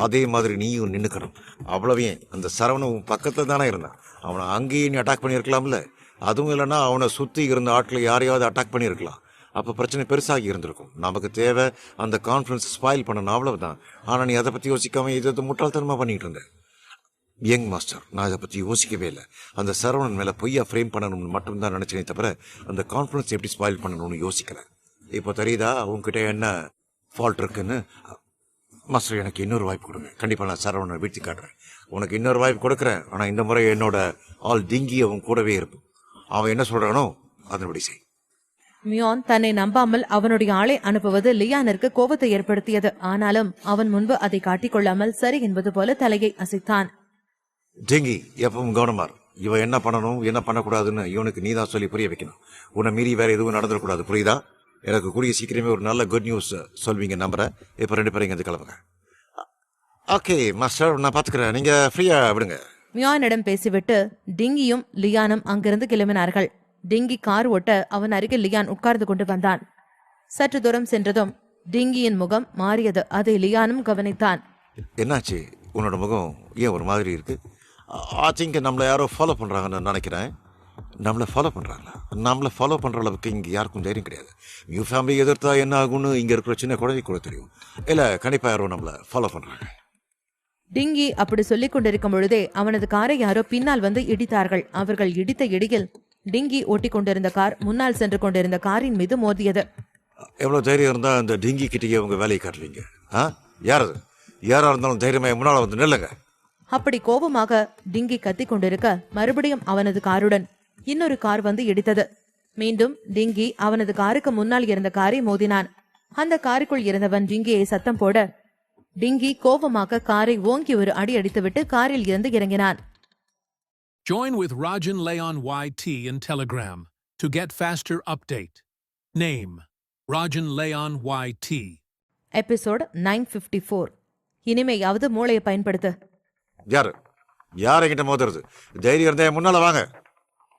S2: அதே மாதிரி நீயும் நின்னுக்கணும். அவ்வளவே அந்த சரவணன் பக்கத்துல தானே இருந்தான். அவனை அங்கேயும் நீ அட்டாக் பண்ணியிருக்கலாம்ல. அதுவும் இல்லைன்னா அவனை சுத்தி இருந்த ஆட்களை யாரையாவது அட்டாக் பண்ணியிருக்கலாம். அப்ப பிரச்சனை பெருசாகி இருந்திருக்கும். நமக்கு தேவை அந்த கான்ஃபரன்ஸ் ஸ்பாயில் பண்ணணும், அவ்வளவுதான். ஆனா நீ அதை பத்தி யோசிக்காம இது முட்டாள்தனமா பண்ணிட்டு இருந்த. யங் மாஸ்டர், நான் இதை பற்றி யோசிக்கவே இல்லை. அந்த சரவணன் மேலே பொய்யா ஃப்ரேம் பண்ணணும்னு மட்டும்தான் நினச்சேனே தவிர அந்த கான்ஃபிடன்ஸ் எப்படி ஸ்பாயில் பண்ணணும்னு யோசிக்கல. இப்போ தெரியுதா உங்ககிட்ட என்ன ஃபால்ட் இருக்குன்னு? மாஸ்டர், எனக்கு இன்னொரு வாய்ப்பு கொடுங்க. கண்டிப்பாக நான் சரவணனை வீழ்த்தி காட்டுறேன். உனக்கு இன்னொரு வாய்ப்பு கொடுக்குறேன். ஆனால் இந்த முறை என்னோட ஆள் டிங்கி அவன் கூடவே இருப்பான். அவன் என்ன சொல்கிறானோ அதன்படி செய்.
S1: மியோன் தன்னை நம்பாமல் அவனுடைய ஆளை அனுப்புவது லியானிற்கு கோபத்தை ஏற்படுத்தியது. ஆனாலும் அவன் முன்பு அதை காட்டிக்கொள்ளாமல் சரி என்பது போல தலையை அசைத்தான்.
S2: டிங்கி, எப்பவும் கவனமார். இவன் என்ன பண்ணணும் என்ன பண்ணக்கூடாதுன்னு இவனுக்கு நீதான் சொல்லி புரிய வைக்கணும். உன்னை மீறி வேற எதுவும் நடந்துடக்கூடாது, புரியுதா? எனக்கு கூடிய சீக்கிரமே ஒரு நல்ல குட் நியூஸ் சொல்வீங்க நம்புறேன். இப்போ 2 பேரும் இங்கே கிளம்புங்க. ஓகே மாஸ்டர், நான் பார்த்துக்கிறேன். நீங்கள் ஃப்ரீயாக விடுங்க.
S1: மியானிடம் பேசிவிட்டு டிங்கியும் லியானும் அங்கிருந்து கிளம்பினார்கள். டிங்கி கார் ஓட்ட அவன் அருகில் லியான் உட்கார்ந்து கொண்டு வந்தான். சற்று தூரம் சென்றதும் டிங்கியின் முகம் மாறியது. அதை லியானும் கவனித்தான்.
S2: என்னாச்சு? உன்னோட முகம் ஏன் ஒரு மாதிரி இருக்கு? ஐ திங்க் நம்மளை யாரோ ஃபாலோ பண்ணுறாங்கன்னு நினைக்கிறேன். நம்மளை ஃபாலோ பண்ணுறாங்களா? நம்மளை ஃபாலோ பண்ணுற அளவுக்கு இங்கே யாருக்கும் தைரியம் கிடையாது. நியூ ஃபேமிலி எதிர்த்தா என்ன ஆகும்னு இங்கே இருக்கிற சின்ன குழந்தை கூட தெரியும். இல்லை, கண்டிப்பாக யாரோ நம்மளை ஃபாலோ பண்ணுறாங்க.
S1: டிங்கி அப்படி சொல்லிக் கொண்டிருக்கும் பொழுதே அவனது காரை யாரோ பின்னால் வந்து இடித்தார்கள். அவர்கள் இடித்த இடியில் டிங்கி ஓட்டிக் கொண்டிருந்த கார் முன்னால் சென்று கொண்டிருந்த காரின் மீது மோதியது.
S2: எவ்வளோ தைரியம் இருந்தால் அந்த டிங்கி கிட்டேயே உங்கள் வேலையை காட்டுவீங்க? யாரது? யாராக இருந்தாலும் தைரியமாக முன்னால் வந்து நில்லுங்க.
S1: அப்படி கோபமாக டிங்கி கத்திக் கொண்டிருக்க மறுபடியும் அவனது காருடன் இன்னொரு கார் வந்து இடித்தது. மீண்டும் டிங்கி அவனது காருக்கு முன்னால் இருந்த காரை மோதினான். அந்த காருக்குள் இருந்தவன் டிங்கியை சத்தம் போட டிங்கி கோபமாக காரை ஓங்கி ஒரு அடி அடித்துவிட்டு காரில் இருந்து இறங்கினான்.
S3: Join with Rajan Leon YT in Telegram to get faster update. Name: Rajan Leon YT.
S1: Episode 954. இனிமையாவது மூளையை பயன்படுத்து.
S2: யார் என்கிட்ட மோதுறது? தைரியம் இருந்தா முன்னால வாங்க.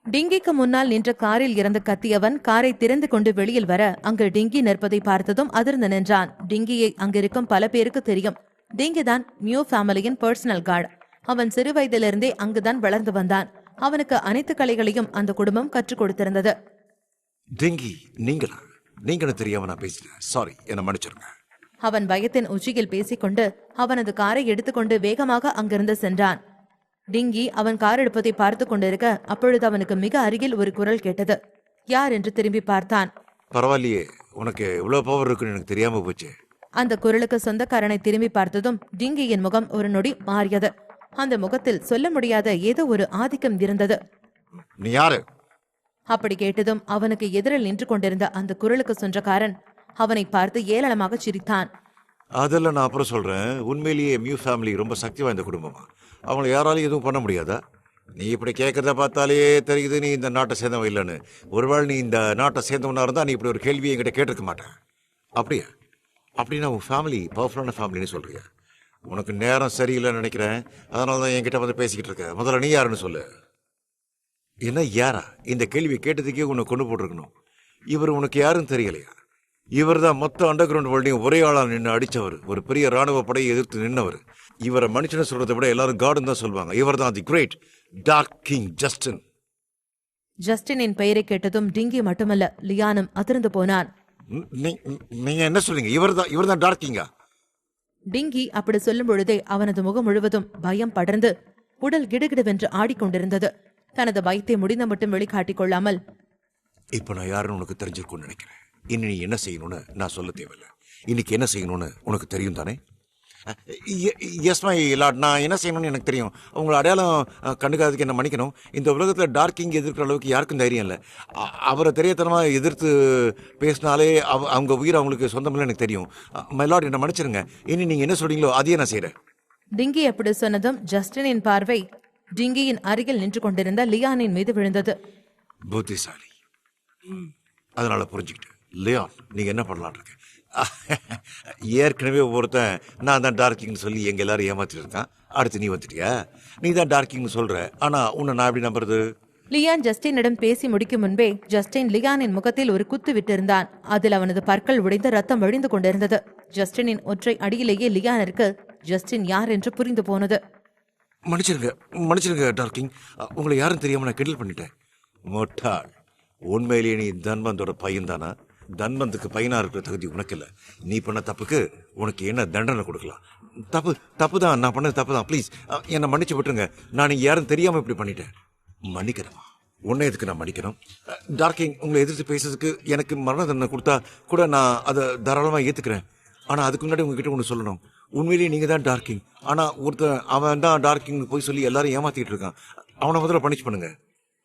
S1: டிங்கிக்கு முன்னால் நின்ற காரில் இருந்து கத்தியவன் காரை திறந்து கொண்டு வெளியில் வர அங்கு டிங்கி நிற்பதை பார்த்ததும் அதிர்ந்து நின்றான். டிங்கியை அங்கிருக்கும் பல பேருக்கு தெரியும். டிங்கி தான் மியூ ஃபேமிலியின் பர்சனல் கார்டு. அவன் சிறு வயதிலிருந்தே அங்குதான் வளர்ந்து வந்தான். அவனுக்கு அனைத்து கலைகளையும் அந்த குடும்பம் கற்றுக் கொடுத்திருந்தது.
S2: டிங்கி, நீங்களா தெரியாம நான் பேசிட்டேன். சாரி, என்ன மன்னிச்சிருங்க.
S1: அவன் பயத்தின் உச்சியில் பேசிக்கொண்டு அவனது காரை எடுத்துக்கொண்டு வேகமாக அங்கிருந்து சென்றான். டிங்கி அவன் கார் எடுப்பதை பார்த்து கொண்டிருக்க அப்பொழுது அவனுக்கு மிக அருகில் ஒரு குரல் கேட்டது. யார் என்று திரும்பி பார்த்தான்.
S2: பரவாயில்லையே, உனக்கு இவ்வளவு பவர் இருக்குன்னு எனக்கு தெரியாம போச்சு.
S1: அந்த குரலுக்கு சொந்தக்காரனை திரும்பி பார்த்ததும் டிங்கியின் முகம் ஒரு நொடி மாறியது. அந்த முகத்தில் சொல்ல முடியாத ஏதோ ஒரு ஆதிக்கம் இருந்தது.
S2: நீ யாரு?
S1: அப்படி கேட்டதும் அவனுக்கு எதிரில் நின்று கொண்டிருந்த அந்த குரலுக்கு சொந்தக்காரன் அவனை பார்த்து ஏளனமாக சிரித்தான்.
S2: அதெல்லாம் நான் அப்புறம் சொல்றேன். உண்மையிலேயே மியூ ஃபேமிலி ரொம்ப சக்தி வாய்ந்த குடும்பமா? அவங்களை யாராலையும் எதுவும் பண்ண முடியாதா? நீ இப்படி கேட்கறத பார்த்தாலே தெரியுது நீ இந்த நாட்டை சேர்ந்தவன் இல்லைன்னு. ஒருவேளை நீ இந்த நாட்டை சேர்ந்தவனா இருந்தா நீ இப்படி ஒரு கேள்வியை என்கிட்ட கேட்டிருக்க மாட்டேன். அப்படின்னா உன் ஃபேமிலி பவர்ஃபுல்லான ஃபேமிலின்னு சொல்றியா? உனக்கு நேரம் சரியில்லைன்னு நினைக்கிறேன். அதனால தான் என்கிட்ட வந்து பேசிக்கிட்டு இருக்க. முதல்ல நீ யாருன்னு சொல்லு. என்ன யாரா? இந்த கேள்வியை கேட்டதுக்கே உன்னை கொண்டு போட்டிருக்கணும். இவர் உனக்கு யாருன்னு தெரியலையா? இவர் தான் மொத்த அண்டர் கிரவுண்ட் வேர்ல்டையும் ஒரே ஆளா நின்று அடிச்சவர். ஒரு பெரிய ராணுவ படையை எதிர்த்து நின்னவர். இவரை மனுஷனை சொல்றதை விட எல்லாரும் கார்டன் தான் சொல்வாங்க. இவர் தான் தி கிரேட் டார்க் கிங் ஜஸ்டின்.
S1: ஜஸ்டினின் பெயரை கேட்டதும் டிங்கி மட்டுமல்ல லியானும் அதிர்ந்து போனான்.
S2: நீங்க என்ன சொல்றீங்க? இவர் தான் டார்க் கிங்கா?
S1: டிங்கி அப்படி சொல்லும் பொழுதே அவனது முகம் முழுவதும் பயம் படர்ந்து உடல் கிடுகிடுவென்று ஆடிக்கொண்டிருந்தது. தனது பயத்தை முடிந்த மட்டும் வெளிக்காட்டிக் கொள்ளாமல்,
S2: இப்ப நான் யாருன்னு உனக்கு தெரிஞ்சிருக்கும்னு நினைக்கிறேன். இனி நீ என்ன செய்யணும்னு நான் சொல்ல தேவையில்லை. இன்னைக்கு என்ன செய்யணும்னு உனக்கு தெரியும் தானே? எஸ் மை லார்ட், நான் என்ன செய்யணும்னு எனக்கு தெரியும். உங்களை அடையாளம் கண்டுக்காததுக்கு என்ன மன்னிக்கணும். இந்த உலகத்தில் டார்க் கிங் எதிர்க்கிற அளவுக்கு யாருக்கும் தைரியம் இல்லை. அவரை தெரியத்தனமாக எதிர்த்து பேசினாலே அவங்க உயிர் அவங்களுக்கு சொந்தமில்லை எனக்கு தெரியும். மை லார்ட், என்ன மன்னிச்சிருங்க. இனி நீங்கள் என்ன சொல்றீங்களோ அதையே நான் செய்கிறேன்.
S1: டிங்கி அப்படி சொன்னதும் ஜஸ்டினின் பார்வை டிங்கியின் அருகில் நின்று கொண்டிருந்த லியானின் மீது விழுந்தது.
S2: புத்திசாலி, அதனால புரிஞ்சுக்கிட்டு. லியான், நீங்க என்ன பண்ணலாம் இருக்கு? ஏற்கனவே ஒருத்தன் நான் தான் டார்க்கிங்னு சொல்லி எங்க எல்லாரும் ஏமாத்திட்டு இருக்கான். அடுத்து நீ வந்துட்டியா? நீ தான் டார்க்கிங்னு சொல்ற, ஆனா உன்னை நான் எப்படி நம்புறது?
S1: லியான் ஜஸ்டினிடம் பேசி முடிக்கும் முன்பே ஜஸ்டின் லியானின் முகத்தில் ஒரு குத்து விட்டிருந்தான். அதில் அவனது பற்கள் உடைந்து ரத்தம் வழிந்து கொண்டிருந்தது. ஜஸ்டினின் ஒற்றை அடியிலேயே லியானிற்கு ஜஸ்டின் யார் என்று புரிந்து போனது.
S2: மன்னிச்சிருங்க டார்க்கிங், உங்களை யாரும் தெரியாம நான் கிண்டல் பண்ணிட்டேன். மொட்டாள், உண்மையிலேயே நீ தன்வந்தோட பையன் தானா? தன்வந்துக்கு பையனா இருக்கிற தகுதி உனக்கு இல்லை. நீ பண்ண தப்புக்கு உனக்கு என்ன தண்டனை கொடுக்கலாம்? தப்பு தான், நான் பண்ணது தப்பு தான். ப்ளீஸ் என்னை மன்னிச்சு விட்டுருங்க. நான் நீங்க யாரும் தெரியாம இப்படி பண்ணிட்டேன். மன்னிக்கிறேன். உன்னை எதுக்கு நான் மன்னிக்கணும்? டார்க்கிங், உங்களை எதிர்த்து பேசுறதுக்கு எனக்கு மரண தண்டனை கொடுத்தா கூட நான் அதை தாராளமா ஏத்துக்கிறேன். ஆனா அதுக்கு முன்னாடி உங்ககிட்ட ஒன்று சொல்லணும். உண்மையிலேயே நீங்க தான் டார்க்கிங். ஆனா ஒருத்தன் அவன் தான் டார்க்கிங் போய் சொல்லி எல்லாரும் ஏமாத்திட்டு இருக்கான். அவனை முதல்ல பனிஷ் பண்ணுங்க.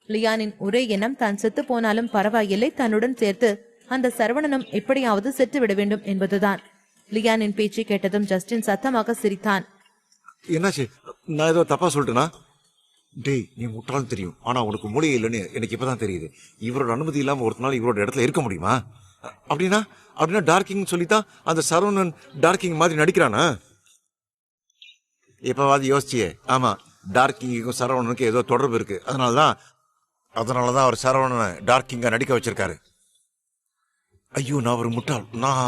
S1: லியானின் ஒரே எண்ணம் தான் செத்து போனாலும் பரவாயில்லை, தன்னுடன் சேர்த்து அந்த சரவணனும் எப்படியாவது செத்து விட வேண்டும் என்பதுதான். லியானின் பேச்சை கேட்டதும் ஜஸ்டின் சத்தமாக சிரித்தான்.
S2: என்னாச்சு? நான் ஏதோ தப்பா சொல்லிட்டேனா? டேய், நீ முட்டாள்னு தெரியும், ஆனா உனக்கு மூளையே இல்லைன்னு எனக்கு இப்பதான் தெரியுது. இவரோட அனுமதி இல்லாம ஒருத்தனால இவரோட இடத்துல இருக்க முடியுமா? அப்படின்னா டார்க்கிங் சொல்லித்தான் அந்த சரவணன் டார்க்கிங் மாதிரி நடிக்கிறானா? இப்பவாது யோசிச்சியே. ஆமா, டார்க்கிங்கும் சரவணனுக்கு ஏதோ தொடர்பு இருக்கு. அதனாலதான் அவர் சரவணனை டார்க்கிங்கா நடிக்க வச்சிருக்காரு. ஐயோ, நான் ஒரு முட்டாள். நான்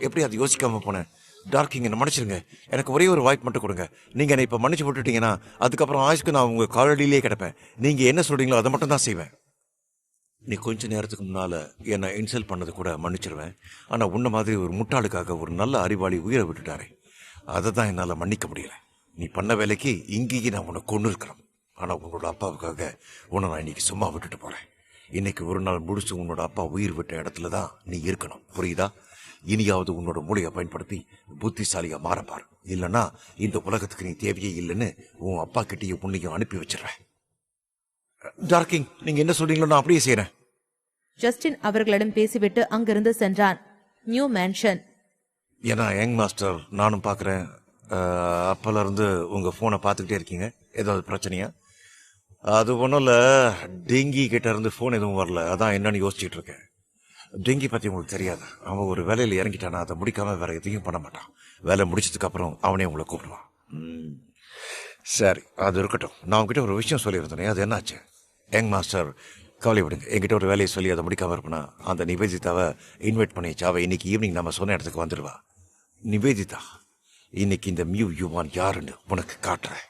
S2: எப்படி அதை யோசிக்காம போனேன்? டார்க்கிங், என்ன மன்னிச்சிருங்க. எனக்கு ஒரே ஒரு வாய்ப்பு மட்டும் கொடுங்க. நீங்க என்னை இப்ப மன்னிச்சு விட்டுட்டீங்கன்னா அதுக்கப்புறம் ஆயுஷ்க்கு நான் உங்க காலடியிலேயே கிடப்பேன். நீங்க என்ன சொல்றீங்களோ அதை மட்டும் தான் செய்வேன். நீ கொஞ்ச நேரத்துக்கு முன்னால என்னை இன்சல்ட் பண்ணது கூட மன்னிச்சிருவேன். ஆனா உன்ன மாதிரி ஒரு முட்டாளுக்காக ஒரு நல்ல அறிவாளி உயிரை விட்டுட்டாரே, அதை தான் என்னால மன்னிக்க முடியல. நீ பண்ண வேலைக்கு இங்கேயே நான் உன்னை கொண்டு இருக்கிறேன். ஆனா உன்னோட அப்பாவுக்காக உன்னை நான் இன்னைக்கு சும்மா விட்டுட்டு போறேன். இன்னைக்கு ஒரு நாள் முடிச்சு உன்னோட அப்பா உயிர் விட்ட இடத்துல தான் நீ இருக்கணும், புரியுதா? இனியாவது உன்னோட மூளையை பயன்படுத்தி புத்திசாலியா மாறப்பார். இல்லைன்னா இந்த உலகத்துக்கு நீ தேவையே இல்லைன்னு உன் அப்பா கிட்டேயும் உன்னையும் அனுப்பி வச்சிடுறேன். டார்க்கிங், நீங்க என்ன சொல்றீங்களோ நான் அப்படியே செய்யறேன்.
S1: ஜஸ்டின் அவர்களிடம் பேசிவிட்டு அங்கிருந்து சென்றான். New mansion.
S2: ஏன்னா யங் மாஸ்டர், நானும் பாக்குறேன். அப்பல இருந்து உங்க போனை பார்த்துக்கிட்டே இருக்கீங்க. ஏதாவது பிரச்சனையா? அது ஒன்றும் இல்லை. டெங்கி கிட்ட இருந்து ஃபோன் எதுவும் வரல. அதான் என்னன்னு யோசிச்சுட்டு இருக்கேன். டெங்கி பற்றி உங்களுக்கு தெரியாது. அவன் ஒரு வேலையில் இறங்கிட்டானா அதை முடிக்காம வேற எதையும் பண்ண மாட்டான். வேலை முடிச்சதுக்கு அப்புறம் அவனே உங்களை கூப்பிடுவான். சரி, அது இருக்கட்டும். நான் உங்ககிட்ட ஒரு விஷயம் சொல்லியிருந்தேனே, அது என்னாச்சு? யங் மாஸ்டர், கவலை விடுங்க. என்கிட்ட ஒரு வேலையை சொல்லி அதை முடிக்காம இருப்பேனா அந்த நிவேதிதாவை இன்வைட் பண்ணிச்சு. அவள் இன்னைக்கு ஈவினிங் நம்ம சொன்ன இடத்துக்கு வந்துடுவா. நிவேதிதா, இன்னைக்கு இந்த மியூ யுவான் யாருன்னு உனக்கு காட்டுறேன்.